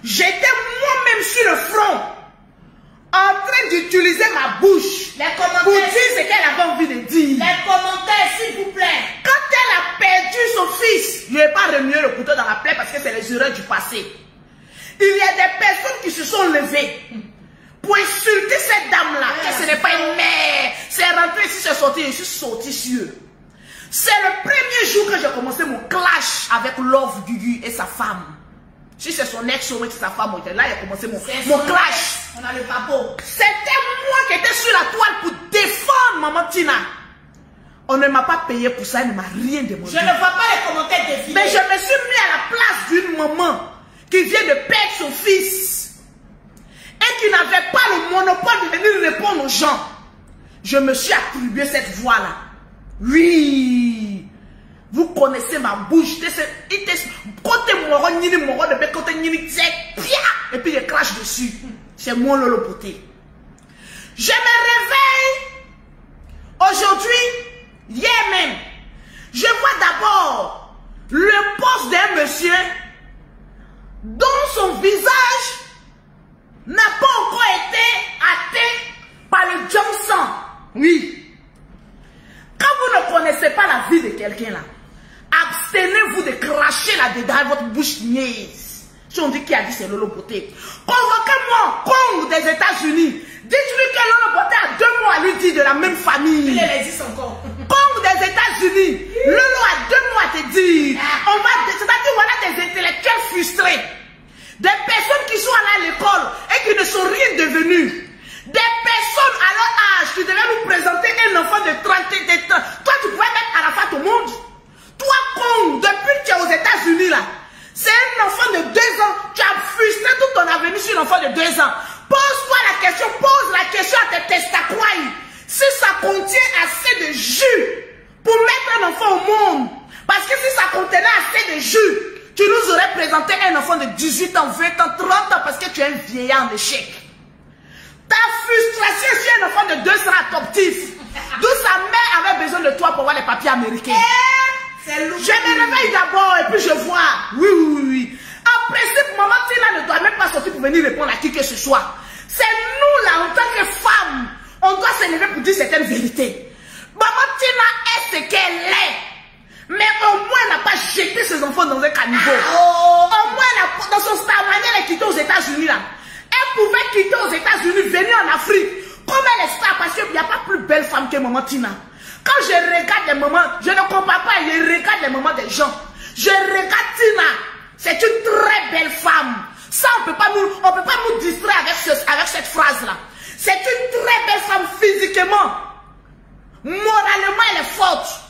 J'étais moi-même sur le front, en train d'utiliser ma bouche pour dire ce qu'elle avait envie de dire. Les commentaires, s'il vous plaît. Quand elle a perdu son fils, je n'ai pas remué le couteau dans la plaie parce que c'est les erreurs du passé. Il y a des personnes qui se sont levées pour insulter cette dame-là, que ce n'est pas une mère. C'est rentré ici, c'est sorti, je suis sorti sur eux. C'est le premier jour que j'ai commencé mon clash avec Love Gugu et sa femme. Si c'est son ex ou c'est sa femme, là, il a commencé mon clash. On a le papo. C'était moi qui étais sur la toile pour défendre maman Tina. On ne m'a pas payé pour ça, elle ne m'a rien demandé. Je ne vois pas les commentaires défiler. Mais je me suis mis à la place d'une maman qui vient de perdre son fils et qui n'avait pas le monopole de venir répondre aux gens. Je me suis attribué cette voix-là. Oui, vous connaissez ma bouche. Et puis je crache dessus. C'est mon lolo poté. Je me réveille aujourd'hui, hier même. Je vois d'abord le poste d'un monsieur dont son visage n'a pas encore été atteint par le Johnson. Oui. Quand vous ne connaissez pas la vie de quelqu'un là, abstenez-vous de cracher là-dedans avec votre bouche niaise. Si on dit qui a dit c'est Lolo Poté. Convoquez-moi, Kong des États-Unis. Dites-lui que Lolo Poté a 2 mots à lui dire de la même famille. Il les dit encore. Kong des États-Unis. Lolo a 2 mots à te dire. C'est-à-dire voilà des intellectuels frustrés. Des personnes qui sont allées à l'école et qui ne sont rien devenues. Des personnes à leur âge qui devaient nous présenter un enfant de 30 ans. Toi, tu pouvais mettre Arafat au monde. Toi, Kong, depuis que tu es aux États-Unis là, c'est un enfant de 2 ans. Tu as frustré tout ton avenir sur un enfant de 2 ans. Pose-toi la question, pose la question à tes testacois. Si ça contient assez de jus pour mettre un enfant au monde, parce que si ça contenait assez de jus, tu nous aurais présenté un enfant de 18 ans, 20 ans, 30 ans, parce que tu es un vieillard en échec. Ta frustration sur un enfant de 2 ans adoptif, d'où sa mère avait besoin de toi pour voir les papiers américains. Je me réveille d'abord et puis je vois. Oui. En principe, maman Tina ne doit même pas sortir pour venir répondre à qui que ce soit. C'est nous là, en tant que femmes, on doit se lever pour dire certaines vérités. Maman Tina est ce qu'elle est. Mais au moins, elle n'a pas jeté ses enfants dans un caniveau. Au moins, dans son star manière, elle est quittée aux États-Unis là. Elle pouvait quitter aux États-Unis, venir en Afrique. Comme elle est star, parce qu'il n'y a pas plus belle femme que maman Tina. Quand je regarde les moments, je ne compare pas, je regarde les moments des gens. Je regarde Tina. C'est une très belle femme. Ça, on ne peut pas nous distraire avec cette phrase-là. C'est une très belle femme physiquement. Moralement, elle est forte.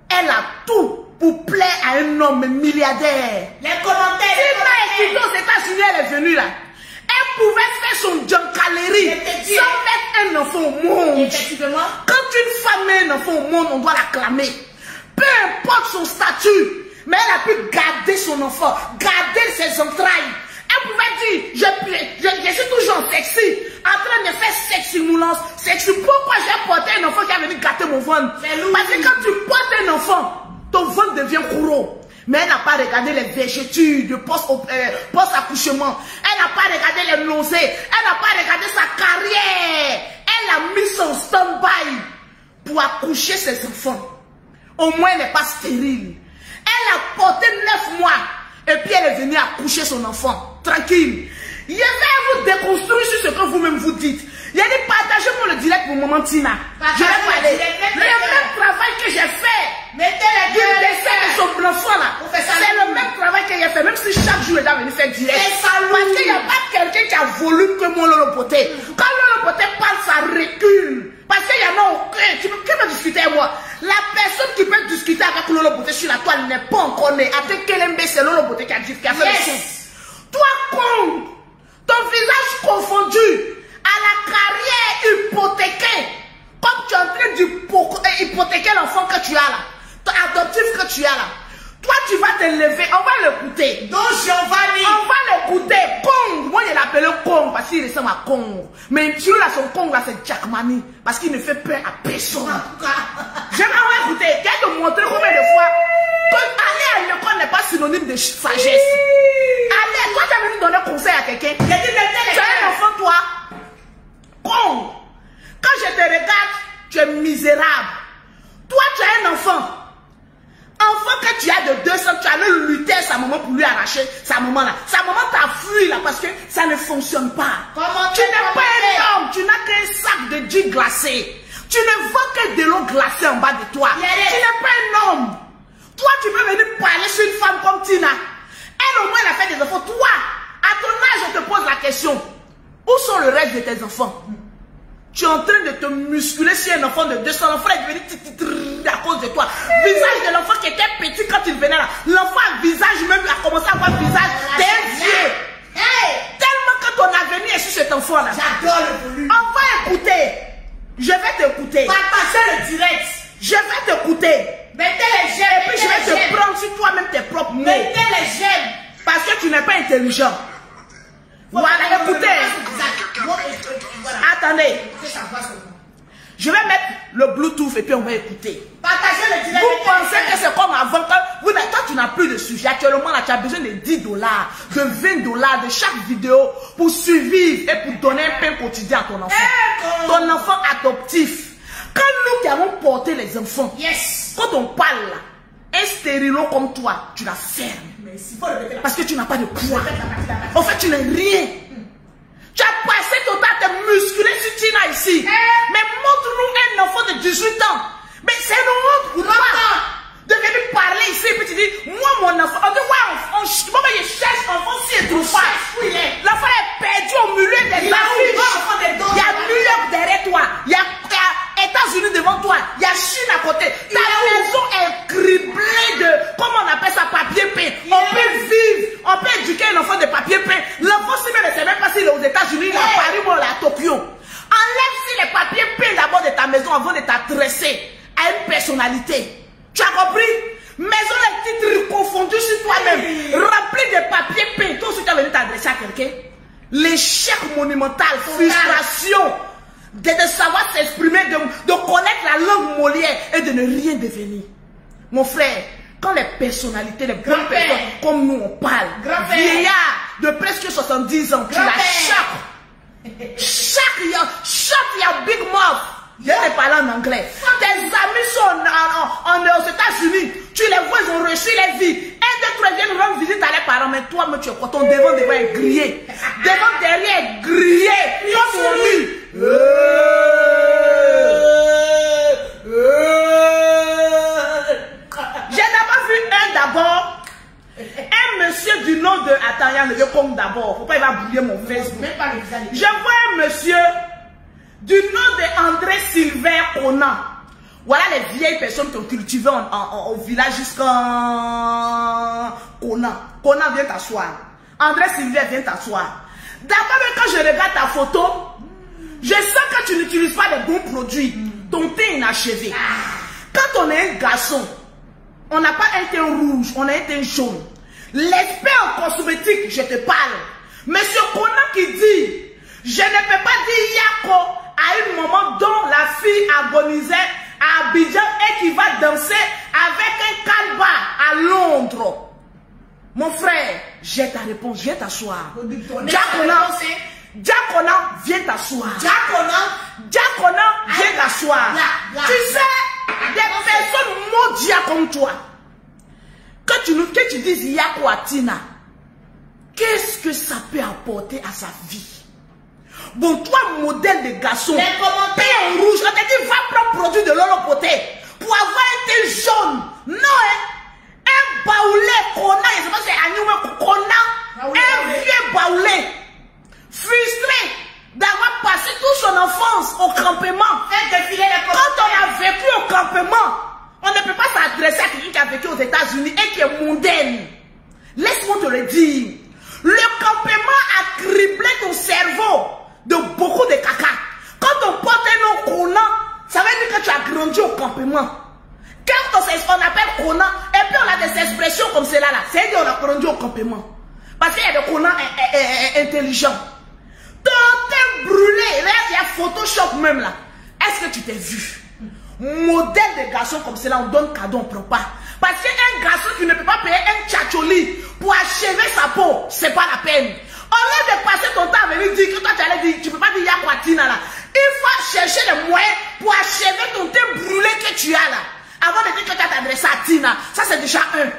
Elle a tout pour plaire à un homme milliardaire. Les commentaires. Tina est quittée aux États-Unis, elle est venue là. Elle pouvait faire son junkalerie sans mettre un enfant au monde. Effectivement. Quand une femme met un enfant au monde, on doit l'acclamer. Peu importe son statut, mais elle a pu garder son enfant, garder ses entrailles. Elle pouvait dire, je suis toujours sexy, en train de faire seximulance. Sexy, pourquoi j'ai porté un enfant qui a venu gâter mon ventre? Parce que quand tu portes un enfant, ton ventre devient gros. Mais elle n'a pas regardé les végétudes de post-accouchement. Elle n'a pas regardé les nausées. Elle n'a pas regardé sa carrière. Elle a mis son stand-by pour accoucher ses enfants. Au moins, elle n'est pas stérile. Elle a porté 9 mois. Et puis, elle est venue accoucher son enfant. Tranquille. Je vais vous déconstruire sur ce que vous-même vous dites. Il y a des partagez-moi le direct pour maman Tina. Je vais parler. Le même travail que j'ai fait. Mettez les du dessin de son enfant là. C'est le même travail que j'ai fait. Même si chaque jour, elle doit venir faire direct. Parce qu'il n'y a pas quelqu'un qui a volume que mon Lolo Poté. Quand Lolo Poté parle, ça recule. Parce qu'il y en a aucun. Qui peut discuter avec moi? La personne qui peut discuter avec Lolo Beauté sur la toile n'est pas encore née. Après Kelembe, c'est Lolo Beauté qui a fait le son. Toi, con, ton visage confondu à la carrière hypothéquée, comme tu es en train d'hypothéquer l'enfant que tu as là, ton adoptif que tu as là. Toi, tu vas te lever, on va l'écouter. Donc, Giovanni. On va l'écouter. Kong. Moi, je l'appelle Kong parce qu'il ressemble à Kong. Mais tu là, son Kong là, c'est Jack Mani. Parce qu'il ne fait peur à personne. J'aimerais écouter. Qu'est-ce que montrer combien de fois aller à l'école n'est pas synonyme de sagesse. Allez, toi, tu as venu donner conseil à quelqu'un. Tu as un enfant, toi. Kong. Quand je te regarde, tu es misérable. Toi, tu as un enfant. Enfant que tu as de 200, tu allais lutter sa maman pour lui arracher sa maman là. Sa maman t'a fui là parce que ça ne fonctionne pas. Tu n'es pas un homme, tu n'as qu'un sac de jus glacé. Tu ne vois que de l'eau glacée en bas de toi. Tu n'es pas un homme. Toi, tu peux venir parler sur une femme comme Tina. Elle au moins elle a fait des enfants. Toi, à ton âge, je te pose la question. Où sont le reste de tes enfants? Tu es en train de te musculer sur un enfant de 200. L'enfant est devenu à cause de toi. Visage de l'enfant qui était petit quand il venait là. L'enfant a visage même a commencé à avoir visage d'un vieux. Tellement que ton avenir est sur cet enfant là. J'adore le volume. On va écouter. Je vais t'écouter. Partagez le direct. Je vais t'écouter. Mettez les j'aime. Et puis je vais te prendre sur toi-même tes propres mots. Mettez les j'aime. Parce que tu n'es pas intelligent. Voilà, écoutez. Attendez. Je vais mettre le Bluetooth et puis on va écouter. Partagez le direct. Vous pensez que c'est comme avant quand oui, mais toi tu n'as plus de sujet. Actuellement là, tu as besoin de $10, de $20 de chaque vidéo pour survivre et pour donner un pain quotidien à ton enfant. Ton enfant adoptif. Quand nous qui avons porté les enfants, quand on parle là, un stérilo comme toi, tu la fermes. Parce que tu n'as pas de poids. En fait, tu n'es rien. Tu as passé ton temps à te musculer sur Tina ici. Mais montre-nous un enfant de 18 ans. Mais c'est une honte pour toi de venir parler ici et puis tu dis, moi mon enfant, on dit, ouais, je cherche enfant si et trouve pas. L'enfant est perdu au milieu des affiches. Il y a New York derrière toi. Il y a États-Unis devant toi. Il y a Chine à côté. Ta maison est criblée de, comment on appelle ça, papier peint. On peut vivre, on peut éduquer un enfant de papier peint. L'enfant, si même ne sait même pas s'il est aux États-Unis, il est à Paris ou il est à Tokyo. Enlève si les papiers peints d'abord de ta maison avant de t'adresser à une personnalité. Tu as compris? Maison les titres confondus sur toi-même, remplis de papiers peints. Toi aussi tu as venu t'adresser à quelqu'un. L'échec monumental, frustration, de savoir s'exprimer, de connaître la langue molière et de ne rien devenir. Mon frère, quand les personnalités, les bonnes personnes comme nous on parle, vieillard de presque 70 ans, tu la chaque your big mouth. Je vais parler en anglais. Tes amis sont aux États-Unis. Tu les vois, ils ont reçu les vies. Un, deux, trois viennent rendre visite à leurs parents. Mais toi, tu es quoi? Ton devant est grillé. Devant derrière est grillé. Comme on dit. J'ai d'abord vu d'abord. Un monsieur du nom de. Attends, il y a le compte d'abord. Faut pas, il va brouiller mon Facebook. Je vois un monsieur du nom de André Sylvain Conan. Voilà les vieilles personnes qui ont cultivé au village jusqu'à Conan. Conan, viens t'asseoir. André Sylvain, viens t'asseoir. D'abord, quand je regarde ta photo, je sens que tu n'utilises pas de bons produits. Ton teint est inachevé. Quand on est un garçon, on n'a pas un teint rouge, on a un teint jaune. L'expert en cosmétique, je te parle. Monsieur Conan qui dit, je ne peux pas dire Yako à une maman dont la fille agonisait à Abidjan et qui va danser avec un calba à Londres. Mon frère, j'ai ta réponse, viens t'asseoir. Jack Conan, viens t'asseoir. Jack Conan, viens t'asseoir. Tu sais, des personnes maudites comme toi, que tu dises Yako à Tina, qu'est-ce que ça peut apporter à sa vie? Bon, toi, modèle de garçon, paix en rouge, on t'a dit, va prendre produit de Lolo Beauté pour avoir un teint jaune. Non, hein? Un baoulé, Conan, je sais pas si c'est un Conan, un vieux baoulé, frustré, d'avoir passé toute son enfance au campement. Quand on a vécu au campement, on ne peut pas s'adresser à quelqu'un qui a vécu aux États-Unis et qui est mondaine. Laisse-moi te le dire. Le campement a criblé ton cerveau de beaucoup de caca. Quand on porte un nom Conan, ça veut dire que tu as grandi au campement. Quand on appelle Conan, et puis on a des expressions comme cela là, c'est-à-dire qu'on a grandi au campement. Parce qu'il y a des Conan intelligents. Ton teint brûlé, il y a Photoshop même là. Est-ce que tu t'es vu? Modèle de garçon comme cela, on donne cadeau, on ne prend pas. Parce qu'un garçon qui ne peut pas payer un tchatcholi pour achever sa peau, c'est pas la peine. Au lieu de passer ton temps à venir dire que toi tu allais dire, tu peux pas dire Yakwatina là. Il faut chercher les moyens pour achever ton teint brûlé que tu as là. Avant de dire que tu as t'adressé à Tina, ça c'est déjà un.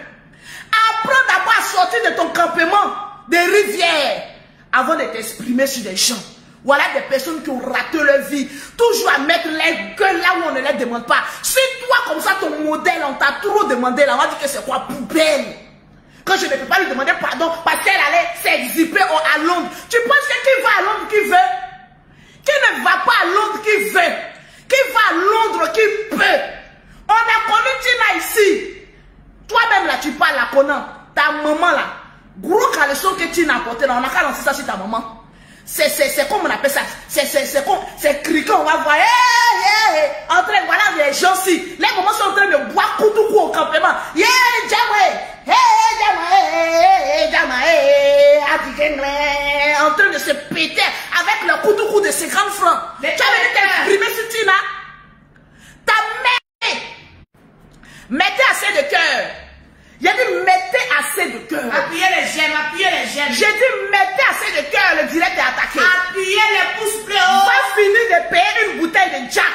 Apprends d'abord à sortir de ton campement des rivières avant de t'exprimer sur des champs. Voilà des personnes qui ont raté leur vie. Toujours à mettre les gueules là où on ne les demande pas. Si toi comme ça ton modèle, on t'a trop demandé là, on va dire que c'est quoi poubelle. Quand je ne peux pas lui demander pardon parce qu'elle allait s'exhiber à Londres. Tu penses que qui va à Londres qui veut? Qui ne va pas à Londres qui veut? Qui va à Londres qui peut? On a connu Tina ici. Toi-même là tu parles à Conan. Ta maman là. Gros caleçon que Tina a porté là. On a qu'à lancer ça sur ta maman. C'est comme on appelle ça. C'est criquant. On va voir. En train, voilà les gens si. Les mamans sont en train de boire Koutoukou au campement. En train de se péter avec le Koutoukou de 50 francs. Tu as venu t'exprimer sur Tina. Ta mère. Mettez assez de cœur. J'ai dit mettez assez de cœur. Appuyez les j'aime, appuyez les j'aime. J'ai dit mettez assez de cœur, le direct est attaqué. Appuyez les pouces plus haut. Va finir de payer une bouteille de Jack.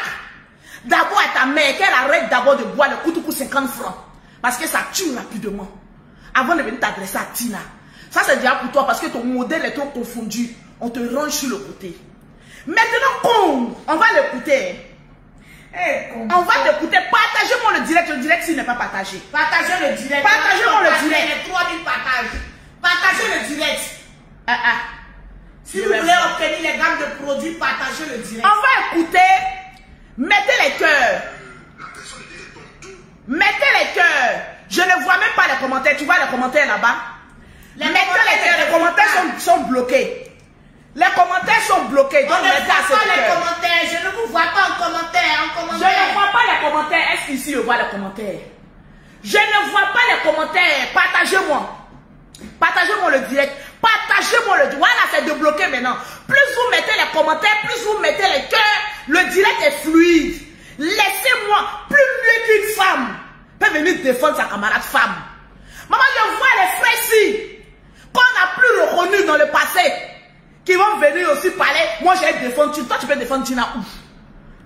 D'abord à ta mère, qu'elle arrête d'abord de boire le Koutoukou 50 francs. Parce que ça tue rapidement. Avant de venir t'adresser à Tina. Ça c'est déjà pour toi parce que ton modèle est trop confondu. On te range sur le côté. Maintenant, on va l'écouter. On va l'écouter. Partagez-moi le direct s'il n'est pas partagé. Partagez le direct. Partagez-moi le direct. Les 3000 partages. Partagez le direct. Si vous voulez obtenir les gammes de produits, partagez le direct. On va écouter. Mettez les cœurs. Mettez les cœurs. Je ne vois même pas les commentaires. Tu vois les commentaires là-bas? Mettez les cœurs. Les commentaires sont bloqués. Les commentaires sont bloqués. Donc on ne voit pas les commentaires. Je ne vous vois pas en commentaire. Je ne vois pas les commentaires. Est-ce qu'ici je vois les commentaires? Je ne vois pas les commentaires. Partagez-moi. Partagez-moi le direct. Partagez-moi le direct. Voilà, c'est débloqué maintenant. Plus vous mettez les commentaires, plus vous mettez les cœurs, le direct est fluide. Laissez-moi, plus mieux qu'une femme peut venir défendre sa camarade femme. Maman, je vois les frères ici qu'on n'a plus reconnus dans le passé, qui vont venir aussi parler. Moi, j'ai défendu Tina. Toi, tu peux défendre Tina où?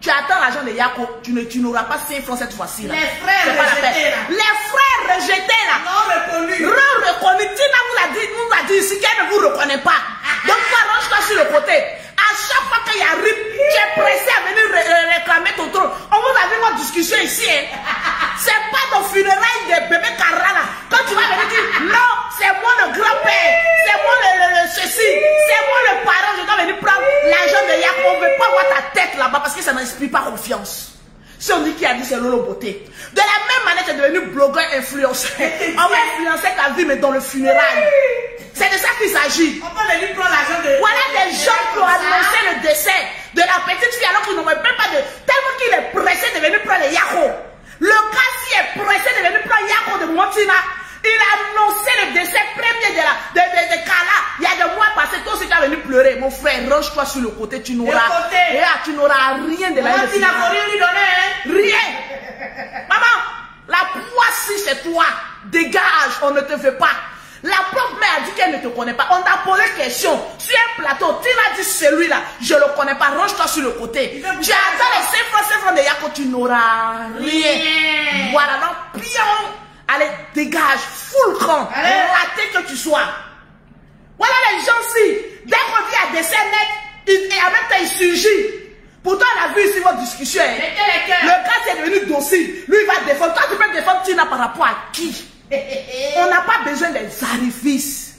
Tu attends l'argent de Yako, tu n'auras pas 5 francs cette fois-ci. Les frères rejetés là. Les frères rejetés là. Non reconnus. Non reconnus. Tina nous a dit ici qu'elle ne vous reconnaît pas. Donc, toi, range-toi sur le côté. À chaque fois qu'il y a RIP, tu es pressé à venir réclamer ton trône. On vous a vu votre discussion ici. Hein? C'est pas ton funérail de bébé Carla là. Quand tu vas venir dire, non, c'est moi le grand-père, c'est moi le ceci, c'est moi le parent, je dois venir prendre l'argent de Yako. On ne veut pas voir ta tête là-bas parce que ça n'inspire pas confiance. Si on dit qui a dit c'est Lolo Beauté. De la même manière, tu es devenu blogueur influenceur. On va influencer ta vie, mais dans le funérail. C'est de ça qu'il s'agit. On peut venir prendre l'argent de... Voilà des gens qui ont annoncé le décès de la petite fille alors qu'ils n'ont même pas de... Tellement qu'il est pressé de venir prendre les Yako. Le gars est pressé de venir prendre Yako de Montina. Il a annoncé le décès premier de Kala. Il y a des mois passés, toi aussi tu as venu pleurer. Mon frère, range-toi sur le côté. Tu n'auras rien de la vie. Tu n'as rien lui donner. Hein? Rien. Maman, la poisse c'est toi. Dégage, on ne te veut pas. La propre mère a dit qu'elle ne te connaît pas. On t'a posé question sur un plateau. Tu m'as dit celui-là, je ne le connais pas. Range-toi sur le côté. Tu attends les 5 francs de Yako, tu n'auras rien. Voilà, donc pion. Allez, dégage, full cran, raté que tu sois. Voilà les gens ici. Dès qu'on dit à décès net, et en même temps il surgit. Pourtant, on a vu ici votre discussion. Le gars est devenu docile. Lui, il va défendre. Toi, tu peux défendre Tina par rapport à qui? On n'a pas besoin des artifices,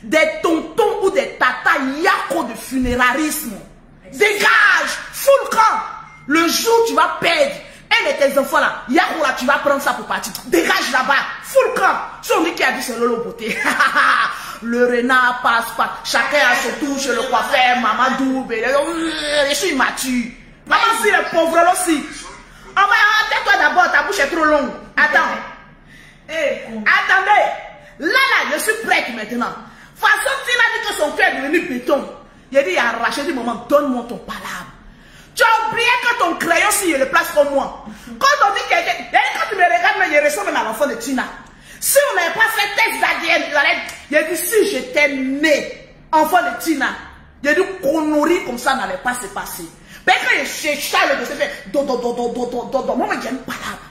des tontons ou des tatas Yako de funérarisme. Dégage. Full camp. Le jour où tu vas perdre un de tes enfants là, Yahoula, tu vas prendre ça pour partir. Dégage là-bas. Full camp. Si on dit qui a dit c'est Lolo Beauté. Le renard passe pas. Chacun a son tour chez le coiffeur, Mamadou. Je suis immature. Maman, si le pauvre là aussi. Tais-toi d'abord, ta bouche est trop longue. Attends. Attendez. Là, je suis prête maintenant. Façon, Tina dit que son cœur est devenu béton. Il a dit, il a arraché du moment, donne-moi ton palabre. Tu as oublié que ton crayon, si il le place pour moi. Quand on dit quelqu'un, quand tu me regardes, je ressemble même à l'enfant de Tina. Si on n'avait pas fait test d'ADN, il a dit, si j'étais né enfant de Tina, il a dit, connerie comme ça n'allait pas se passer. Mais quand je cherche le dossier, moi, j'aime palabre.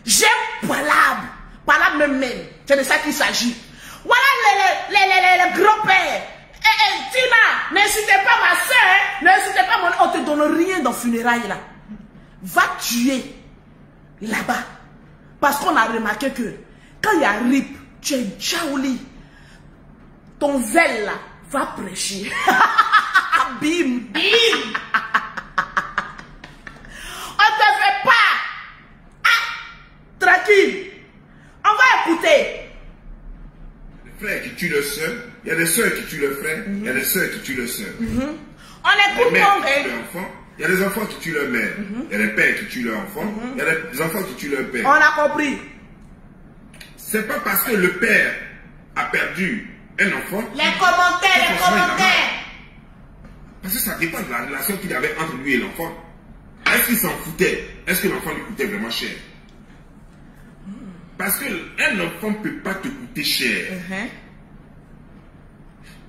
J'aime palabre. Palabre même. C'est de ça qu'il s'agit. Voilà les grands-pères. Tina, n'incitez pas ma soeur, n'incitez pas mon... On te donne rien dans le funérail là. Va tuer là-bas. Parce qu'on a remarqué que quand il y a RIP, tu es Djaouli. Ton zèle là va prêcher. Bim. Bim. On te fait pas. Tranquille. On va écouter. Les frères qui tuent le seul, il y a des soeurs qui tuent le frère, il y a des soeurs qui tuent le seul. On écoute ton rêve. Il y a des enfants qui tuent leur mère, il y a des pères qui tuent leurs enfants, il y a des enfants qui tuent leur père. On a compris. C'est pas parce que le père a perdu un enfant. Les commentaires. Parce que ça dépend de la relation qu'il avait entre lui et l'enfant. Est-ce qu'il s'en foutait? Est-ce que l'enfant lui coûtait vraiment cher? Parce qu'un enfant ne peut pas te coûter cher.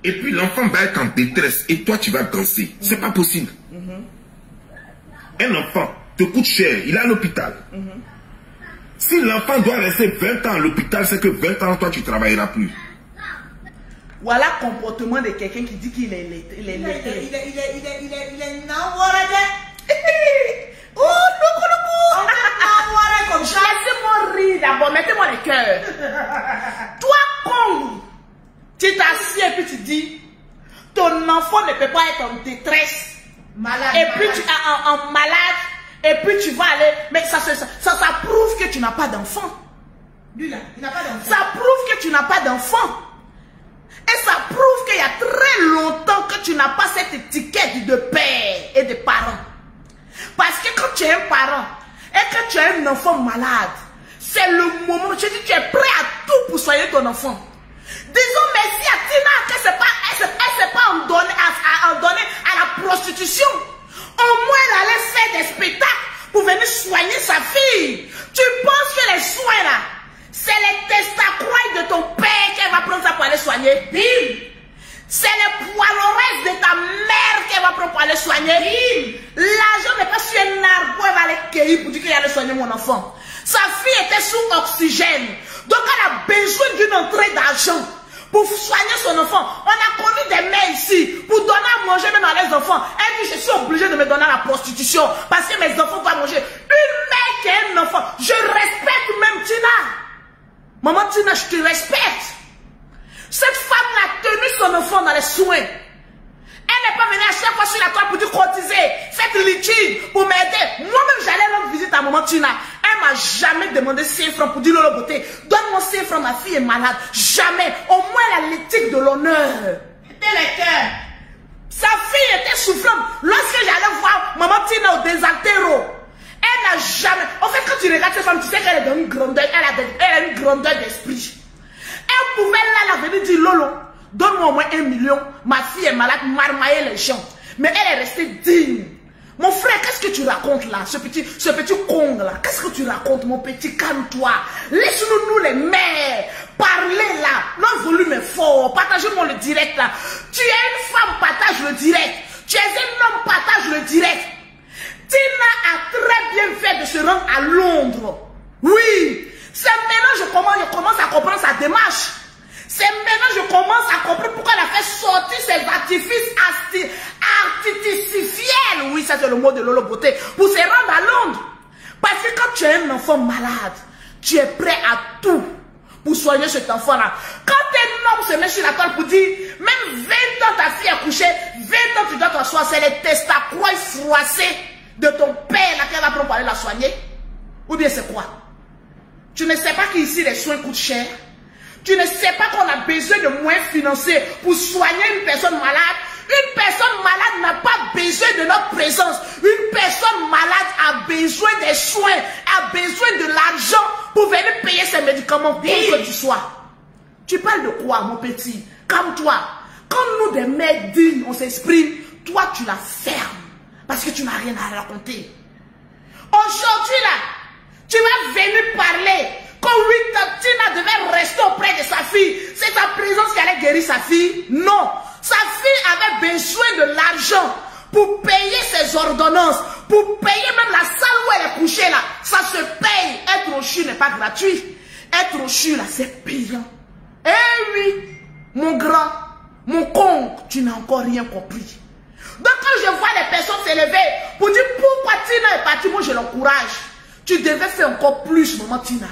Et puis l'enfant va être en détresse et toi tu vas danser. C'est pas possible. Un enfant te coûte cher, il est à l'hôpital. Si l'enfant doit rester 20 ans à l'hôpital, c'est que 20 ans toi tu ne travailleras plus. Voilà le comportement de quelqu'un qui dit qu'il est lettré. Il est comme ça. Laissez-moi rire d'abord, mettez-moi le cœur. Toi, con, tu t'assieds et puis tu dis, ton enfant ne peut pas être en détresse. Malade. Et puis tu es en malade. Et puis tu vas aller. Mais ça prouve que tu n'as pas d'enfant. Lui là, il n'a pas d'enfant. Ça prouve que tu n'as pas d'enfant. Et ça prouve qu'il y a très longtemps que tu n'as pas cette étiquette de père et de parent. Parce que quand tu es un parent et que tu as un enfant malade, c'est le moment où tu dis tu es prêt à tout pour soigner ton enfant. Disons merci à Tina qu'elle ne s'est pas en donner à la prostitution. Au moins elle allait faire des spectacles pour venir soigner sa fille. Tu penses que les soins là, c'est les testacroix de ton père qu'elle va prendre ça pour aller soigner? Bim! C'est les poiloresses de ta mère qu'elle va prendre pour aller soigner. Bim! L'argent n'est pas sur un arbre où elle va aller cueillir pour dire qu'elle allait soigner mon enfant. Sa fille était sous oxygène. Donc elle a besoin d'une entrée d'argent pour soigner son enfant. On a connu des mères ici pour donner à manger même à les enfants. Elle dit je suis obligée de me donner à la prostitution parce que mes enfants doivent manger. Une mère qui a un enfant, je respecte même Tina. Maman Tina, je te respecte. Cette femme a tenu son enfant dans les soins. Elle n'est pas venue à chaque fois sur la toile pour dire cotiser, faites liquide pour m'aider. Moi-même, j'allais rendre visite à maman Tina. Elle m'a jamais demandé 5 francs pour dire Lolo Beauté. Donne-moi 5 francs, ma fille est malade. Jamais. Au moins, elle a l'éthique de l'honneur. C'était le cœur. Sa fille était souffrante. Lorsque j'allais voir maman Tina au désaltéro, elle n'a jamais... En fait, quand tu regardes cette femme, tu sais qu'elle est dans une grandeur. Elle a une grandeur d'esprit. Elle pouvait là venir dire Lolo, donne-moi au moins 1 million. Ma fille est malade, marmailler les gens. Mais elle est restée digne. Mon frère, qu'est-ce que tu racontes là? Ce petit con là. Qu'est-ce que tu racontes, mon petit? Calme-toi. Laisse-nous les mères parler là. Notre volume est fort. Partagez-moi le direct là. Tu es une femme, partage le direct. Tu es un homme, partage le direct. Tina a très bien fait de se rendre à Londres. Oui. C'est maintenant que je commence à comprendre sa démarche. C'est maintenant que je commence à comprendre pourquoi elle a fait sortir ses artifices artificiels. Oui, ça c'est le mot de Lolo Beauté. Pour se rendre à Londres. Parce que quand tu es un enfant malade, tu es prêt à tout pour soigner cet enfant-là. Quand un homme se met sur la table pour dire, même 20 ans ta fille a couché, 20 ans tu dois t'asseoir, c'est les testacroix froissés de ton père là qu'elle va pour aller la soigner. Ou bien c'est quoi? Tu ne sais pas qu'ici les soins coûtent cher. Tu ne sais pas qu'on a besoin de moyens financiers pour soigner une personne malade. Une personne malade n'a pas besoin de notre présence. Une personne malade a besoin des soins, a besoin de l'argent pour venir payer ses médicaments pour que tu sois. Tu parles de quoi, mon petit? Calme-toi. Quand nous, des mères dignes, on s'exprime, toi, tu la fermes. Parce que tu n'as rien à raconter. Aujourd'hui, là, tu vas venir parler. Quand Tina devait rester auprès de sa fille, c'est ta présence qui allait guérir sa fille? Non. Sa fille avait besoin de l'argent pour payer ses ordonnances, pour payer même la salle où elle est couchée là. Ça se paye. Être au CHU n'est pas gratuit. Être au CHU là, c'est payant. Eh oui, mon grand, mon con, tu n'as encore rien compris. Donc quand je vois les personnes s'élever pour dire pourquoi Tina est partie, moi je l'encourage. Tu devais faire encore plus, maman Tina.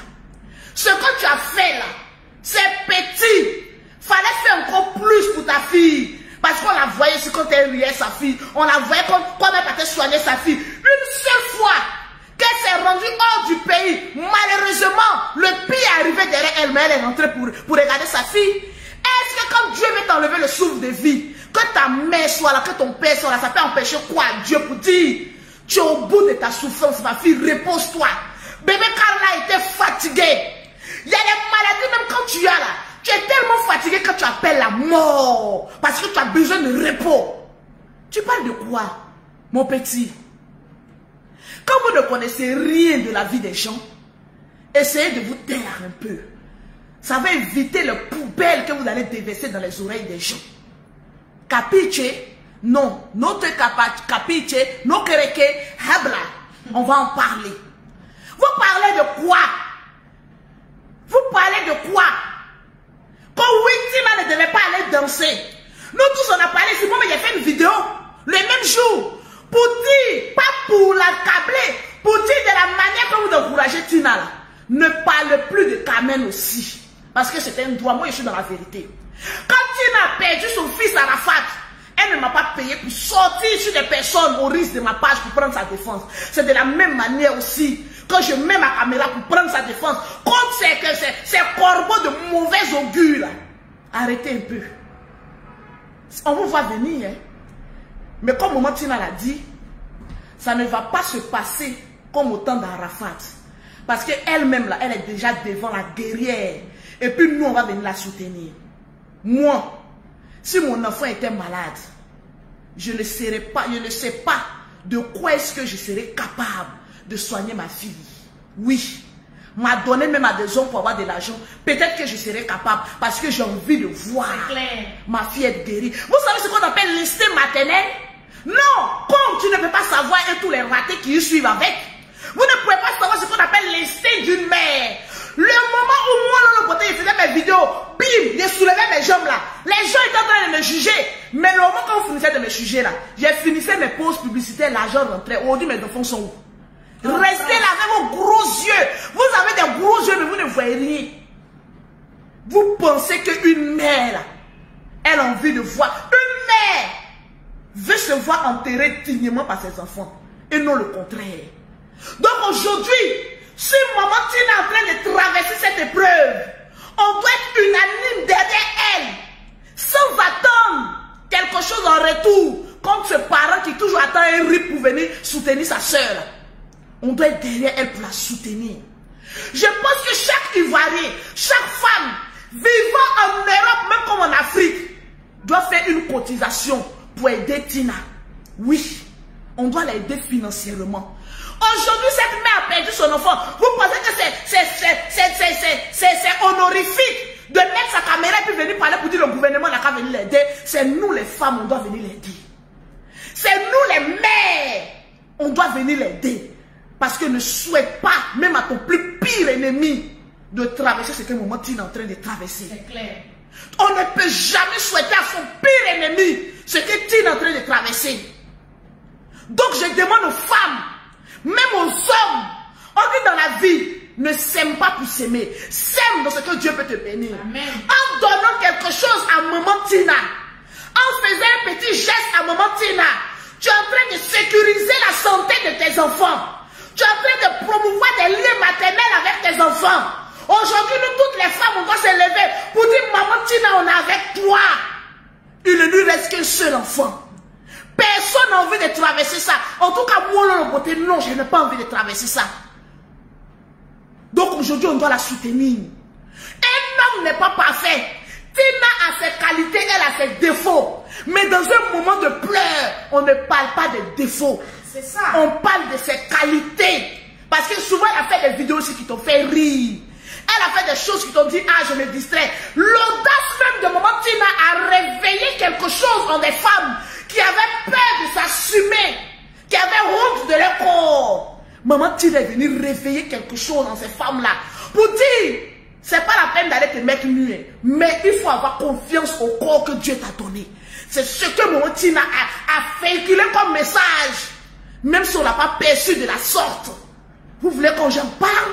Ce que tu as fait là, c'est petit. Fallait faire encore plus pour ta fille. Parce qu'on la voyait ici quand elle riait sa fille. On la voyait comme elle partait soigner sa fille. Une seule fois qu'elle s'est rendue hors du pays, malheureusement, le pire est arrivé derrière elle, mais elle est rentrée pour regarder sa fille. Est-ce que quand Dieu veut t'enlever le souffle de vie, que ta mère soit là, que ton père soit là, ça peut empêcher quoi Dieu pour dire, tu es au bout de ta souffrance, ma fille, repose-toi. Bébé Carla était fatiguée. Il y a des maladies, même quand tu es là, tu es tellement fatigué que tu appelles la mort. Parce que tu as besoin de repos. Tu parles de quoi, mon petit? Quand vous ne connaissez rien de la vie des gens, essayez de vous taire un peu. Ça va éviter le poubelle que vous allez déverser dans les oreilles des gens. Capiche? Non. Notre capiche, nos kereke, habla. On va en parler. Vous parlez de quoi? Vous parlez de quoi? Quand Tina ne devait pas aller danser. Nous tous on a parlé, c'est moi mais j'ai fait une vidéo le même jour. Pour dire, pas pour l'accabler, pour dire de la manière que vous encouragez Tina là. Ne parle plus de Carmen aussi. Parce que c'est un droit, moi je suis dans la vérité. Quand Tina a perdu son fils Arafat, elle ne m'a pas payé pour sortir sur des personnes au risque de ma page pour prendre sa défense. C'est de la même manière aussi que je mets ma caméra pour prendre sa défense. Contre ces corbeaux de mauvais augure là. Arrêtez un peu. On vous voit venir. Hein? Mais comme maman Tina l'a dit, ça ne va pas se passer comme au temps d'Arafat. Parce qu'elle-même là, elle est déjà devant la guerrière. Et puis nous, on va venir la soutenir. Moi, si mon enfant était malade, je ne sais pas de quoi est-ce que je serais capable de soigner ma fille. Oui, m'a donné même à des hommes pour avoir de l'argent. Peut-être que je serais capable parce que j'ai envie de voir ma fille être guérie. Vous savez ce qu'on appelle l'instinct maternel? Non, comme tu ne peux pas savoir et tous les ratés qui y suivent avec. Vous ne pouvez pas savoir ce qu'on appelle l'instinct d'une mère. Le moment où moi, dans le côté, je faisais mes vidéos, bim, je soulevais mes jambes là. Les gens étaient en train de me juger. Mais le moment quand vous finissez de me juger là, j'ai finissé mes pauses publicitaires, l'argent rentrait. Aujourd'hui, mes enfants sont où? Restez là avec vos gros yeux. Vous avez des gros yeux, mais vous ne voyez rien. Vous pensez qu'une mère, là, elle a envie de voir. Une mère veut se voir enterrée dignement par ses enfants. Et non le contraire. Donc aujourd'hui, si maman Tina est en train de traverser cette épreuve, on doit être unanime derrière elle, sans attendre quelque chose en retour, comme ce parent qui toujours attend un rip pour venir soutenir sa soeur. On doit être derrière elle pour la soutenir. Je pense que chaque Ivoirien, chaque femme vivant en Europe, même comme en Afrique, doit faire une cotisation pour aider Tina. Oui, on doit l'aider financièrement. Aujourd'hui, cette mère a perdu son enfant. Vous pensez que c'est honorifique de mettre sa caméra et puis venir parler pour dire le gouvernement n'a qu'à venir l'aider? C'est nous les femmes, on doit venir l'aider. C'est nous les mères, on doit venir l'aider. Parce que ne souhaite pas, même à ton plus pire ennemi, de traverser ce que maman Tina est en train de traverser. C'est clair. On ne peut jamais souhaiter à son pire ennemi ce que Tina est en train de traverser. Donc je demande aux femmes, même aux hommes, on dit dans la vie, ne sème pas pour s'aimer. Sème dans ce que Dieu peut te bénir. Amen. En donnant quelque chose à maman Tina, en faisant un petit geste à maman Tina, tu es en train de sécuriser la santé de tes enfants. Tu es en train de promouvoir des liens maternels avec tes enfants. Aujourd'hui, nous, toutes les femmes, on doit se lever pour dire, maman Tina, on est avec toi. Il ne lui reste qu'un seul enfant. Personne n'a envie de traverser ça. En tout cas, moi, dans le côté, non, je n'ai pas envie de traverser ça. Donc, aujourd'hui, on doit la soutenir. Un homme n'est pas parfait. Tina a ses qualités, elle a ses défauts. Mais dans un moment de pleurs, on ne parle pas des défauts. C'est ça. On parle de ses qualités. Parce que souvent, elle a fait des vidéos aussi qui t'ont fait rire. Elle a fait des choses qui t'ont dit, ah, je me distrais. L'audace même de maman Tina a réveillé quelque chose dans des femmes qui avaient peur de s'assumer, qui avaient honte de leur corps. Maman Tina est venue réveiller quelque chose dans ces femmes-là pour dire, c'est pas la peine d'aller te mettre nu, mais il faut avoir confiance au corps que Dieu t'a donné. C'est ce que maman Tina a véhiculé comme message, même si on n'a pas perçu de la sorte. Vous voulez qu'on j'en parle?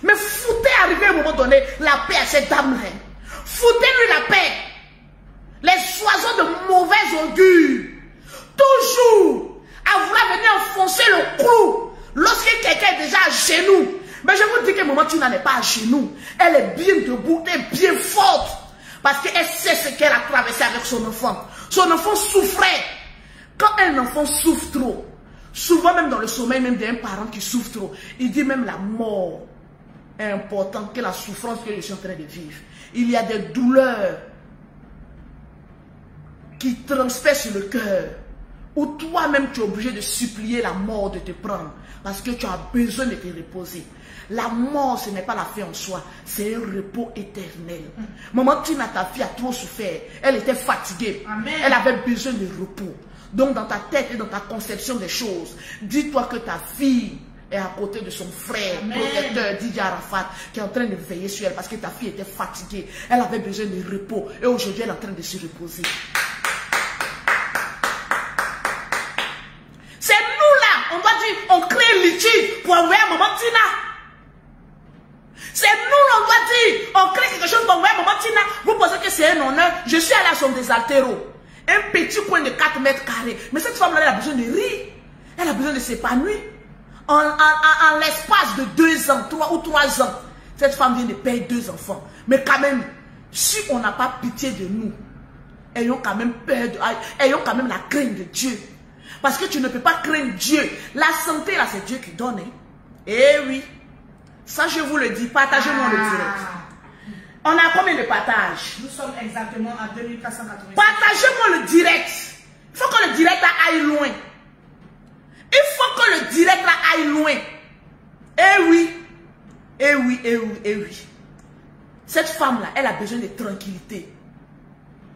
Mais foutez arriver à un moment donné la paix à cette dame-là. Foutez-lui la paix. Les oiseaux de mauvais augure. Toujours à vouloir venir enfoncer le clou lorsque quelqu'un est déjà à genoux. Mais je vous dis que maman Tina n'est pas à genoux. Elle est bien debout, elle est bien forte. Parce qu'elle sait ce qu'elle a traversé avec son enfant. Son enfant souffrait. Quand un enfant souffre trop, souvent même dans le sommeil même d'un parent qui souffre trop, il dit même la mort est importante que la souffrance que je suis en train de vivre. Il y a des douleurs qui transpercent sur le cœur, où toi-même tu es obligé de supplier la mort de te prendre, parce que tu as besoin de te reposer. La mort, ce n'est pas la fin en soi, c'est un repos éternel. Maman Tina, ta fille a trop souffert, elle était fatiguée. Amen. Elle avait besoin de repos. Donc dans ta tête et dans ta conception des choses, dis-toi que ta fille est à côté de son frère, Amen. protecteur, Didier Arafat, qui est en train de veiller sur elle parce que ta fille était fatiguée. Elle avait besoin de repos et aujourd'hui elle est en train de se reposer. C'est nous là, on doit dire, on crée un litige pour envoyer à maman Tina. C'est nous, on doit dire, on crée quelque chose pour envoyer à maman Tina. Vous pensez que c'est un honneur? Je suis allée à son désaltéro. Un petit coin de 4 mètres carrés. Mais cette femme-là, elle a besoin de rire. Elle a besoin de s'épanouir. En l'espace de 2 ans, 3 ou 3 ans, cette femme vient de perdre 2 enfants. Mais quand même, si on n'a pas pitié de nous, ayons quand même peur, ayons quand même la crainte de Dieu. Parce que tu ne peux pas craindre Dieu. La santé, là, c'est Dieu qui donne. Hein? Eh oui. Ça, je vous le dis. Partagez-moi le direct. On a combien de partages? Nous sommes exactement à 2480. Partagez-moi le direct. Il faut que le direct aille loin. Il faut que le direct aille loin. Eh oui. Eh oui, eh oui, eh oui. Cette femme-là, elle a besoin de tranquillité.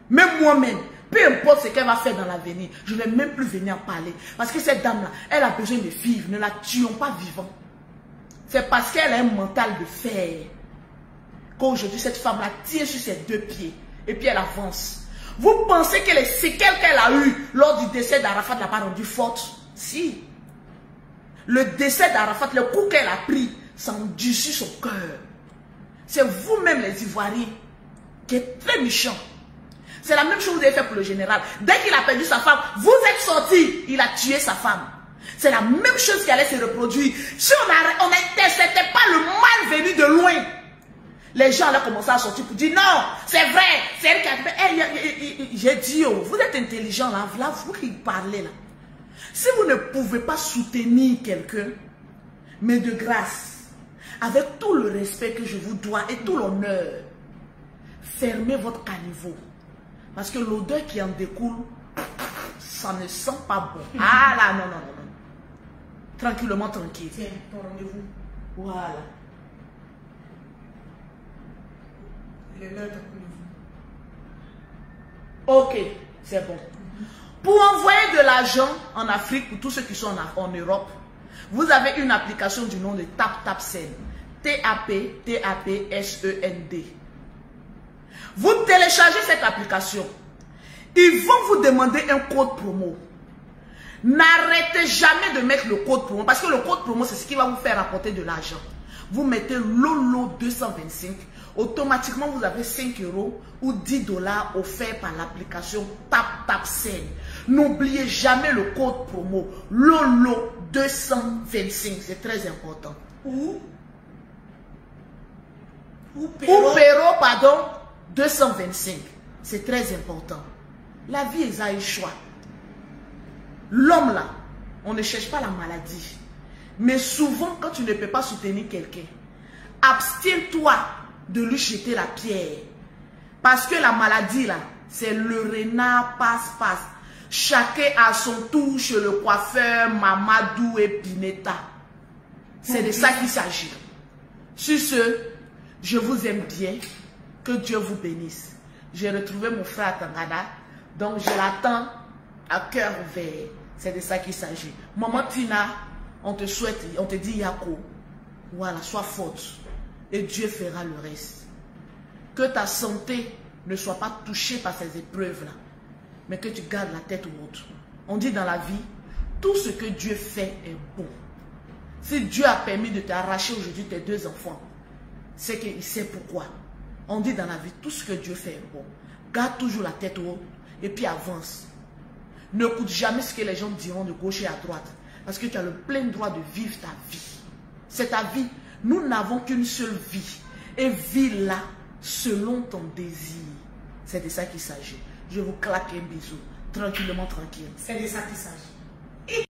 Même moi-même, peu importe ce qu'elle va faire dans l'avenir, je ne vais même plus venir en parler. Parce que cette dame-là, elle a besoin de vivre. Ne la tuons pas vivant. C'est parce qu'elle a un mental de fer qu'aujourd'hui, cette femme-là tient sur ses 2 pieds. Et puis elle avance. Vous pensez que les séquelles qu'elle a eues lors du décès d'Arafat ne l'a pas rendue forte? Si. Le décès d'Arafat, le coup qu'elle a pris, ça endurcit son cœur. C'est vous-même les Ivoiriens qui êtes très méchants. C'est la même chose que vous avez fait pour le général. Dès qu'il a perdu sa femme, vous êtes sortis, il a tué sa femme. C'est la même chose qui allait se reproduire. Si on n'interceptait pas le mal venu de loin, les gens allaient commencer à sortir pour dire non, c'est vrai, c'est elle qui a fait. J'ai dit, oh, vous êtes intelligent là, vous qui parlez là. Si vous ne pouvez pas soutenir quelqu'un, mais de grâce, avec tout le respect que je vous dois et tout l'honneur, fermez votre caniveau. Parce que l'odeur qui en découle, ça ne sent pas bon. Ah là, non, non, non, non. Tranquillement, tranquille. Tiens, ton rendez-vous. Voilà. Il est l'heure de rendez-vous. Ok, c'est bon. Pour envoyer de l'argent en Afrique, pour tous ceux qui sont en Europe, vous avez une application du nom de TapTapSend. T-A-P-T-A-P-S-E-N-D. Vous téléchargez cette application. Ils vont vous demander un code promo. N'arrêtez jamais de mettre le code promo. Parce que le code promo, c'est ce qui va vous faire apporter de l'argent. vous mettez Lolo 225. Automatiquement, vous avez 5 € ou 10 $ offerts par l'application TapTapSend. N'oubliez jamais le code promo Lolo 225. C'est très important. Ou Pero, pardon, 225. C'est très important. La vie est un choix. L'homme là, on ne cherche pas la maladie. Mais souvent, quand tu ne peux pas soutenir quelqu'un, abstiens-toi de lui jeter la pierre. Parce que la maladie là, c'est le renard passe-passe. Chacun a son tour chez le coiffeur Mamadou et Pineta. C'est de ça qu'il s'agit. Sur ce, je vous aime bien. Que Dieu vous bénisse. J'ai retrouvé mon frère à Tangana. Donc je l'attends à cœur ouvert. C'est de ça qu'il s'agit. Maman Tina, on te souhaite, on te dit Yako. Voilà, sois forte. Et Dieu fera le reste. Que ta santé ne soit pas touchée par ces épreuves-là. Mais que tu gardes la tête haute. On dit dans la vie, tout ce que Dieu fait est bon. Si Dieu a permis de t'arracher aujourd'hui tes 2 enfants, c'est qu'il sait pourquoi. On dit dans la vie, tout ce que Dieu fait est bon. Garde toujours la tête haute et puis avance. Ne écoute jamais ce que les gens diront de gauche et à droite. Parce que tu as le plein droit de vivre ta vie. C'est ta vie. Nous n'avons qu'une seule vie. Et vis-la selon ton désir. C'est de ça qu'il s'agit. Je vous claque un bisou. Tranquillement, tranquille. C'est de ça qu'il s'agit.